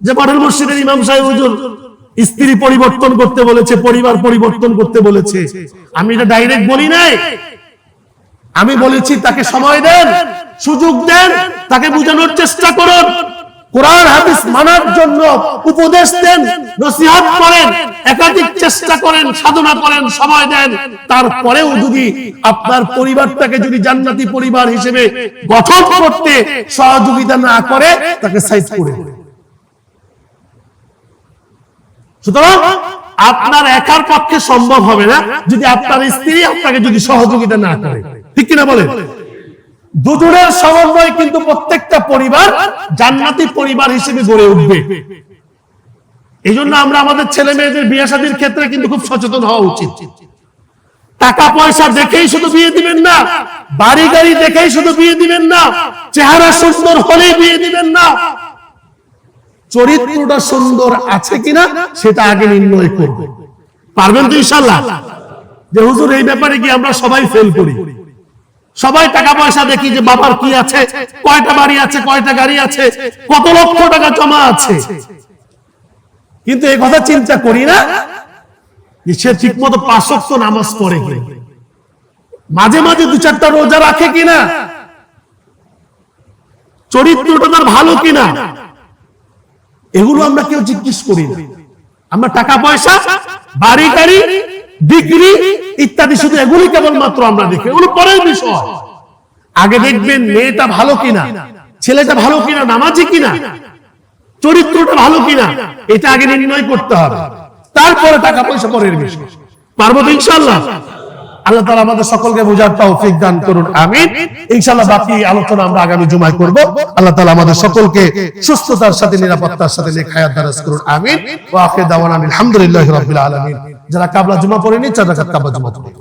যে মডেল মসজিদের ইমাম সাহেব হুজুর স্ত্রী পরিবর্তন করতে বলেছে, পরিবার পরিবর্তন করতে বলেছে, আমি এটা ডাইরেক্ট বলি নাই। আমি বলেছি তাকে সময় দেন, সুযোগ দেন, তাকে বোঝানোর চেষ্টা করুন। কোরআন হাদিস মানার জন্য উপদেশ দেন, নসিহত করেন, একাধিক চেষ্টা করেন, সাধনা করেন, সময় দেন, তারপরেও যদি আপনার পরিবারটাকে যদি জান্নাতি পরিবার হিসেবে গঠন করতে সহযোগিতা না করে, তাকে সাইড করে দেন। সুতরাং আপনার একার পক্ষে সম্ভব হবে না যদি আপনার স্ত্রী আপনাকে যদি সহযোগিতা না করে, ঠিক কিনা বলেন? দুজনের সমন্বয় কিন্তু প্রত্যেকটা পরিবার জান্নাতি পরিবার হিসেবে গড়ে উঠবে। এই জন্য আমরা আমাদের ছেলে মেয়েদের বিয়ে শাদীর ক্ষেত্রে কিন্তু খুব সচেতন হওয়া উচিত। টাকা পয়সা দেখেই শুধু বিয়ে দিবেন না, বাড়ি গাড়ি দেখেই শুধু বিয়ে দিবেন না, চেহারা সুন্দর হলেই বিয়ে দিবেন না, চরিত্রটা সুন্দর আছে কিনা সেটা আগে নির্ণয় করবেন। পারবেন তো ইনশাআল্লাহ? যে হুজুর এই ব্যাপারে কি আমরা সবাই ফেল করি, সবাই টাকা পয়সা দেখি যে বাবার কি আছে, কয়টা বাড়ি আছে, কয়টা গাড়ি আছে, কত লক্ষ টাকা জমা আছে, কিন্তু এই কথা চিন্তা করি না যে সে ঠিক মতো 5 ওয়াক্ত নামাজ পড়ে কিনা, মাঝে মাঝে 2-4টা রোজা রাখে কিনা, চরিত্রটা তার ভালো কিনা, এগুলো আমরা কেউ জিজ্ঞেস করি না। আমরা টাকা পয়সা, বাড়ি গাড়ি, ডিগ্রি ইত্যাদি শুধু এগুলি কেবলমাত্র আমরা দেখি, এগুলো পরের বিষয়। আগে দেখবেন মেয়েটা ভালো কিনা, ছেলেটা ভালো কিনা, নামাজি কিনা, চরিত্রটা ভালো কিনা, এটা আগে নির্ণয় করতে হবে, তারপরে টাকা পয়সা পরের বিষয়। পারবো তো ইনশাআল্লাহ? আল্লাহ তাআলা আমাদের সকলকে বোঝার তৌফিক দান করুন, আমিন। ইনশাআল্লাহ বাকি আলোচনা আমরা আগামী জুমায় করব। আল্লাহ তাআলা আমাদের সকলকে সুস্থতার সাথে, নিরাপত্তার সাথে নেক হায়াত দারাজ করুন, আমিন। ওয়া আখিরু দাওয়ানা আলহামদুলিল্লাহি রাব্বিল আলামিন। যারা কাবলা জুমা পড়েনি, 4 রাকাত কাবলা জুমা পড়ুন।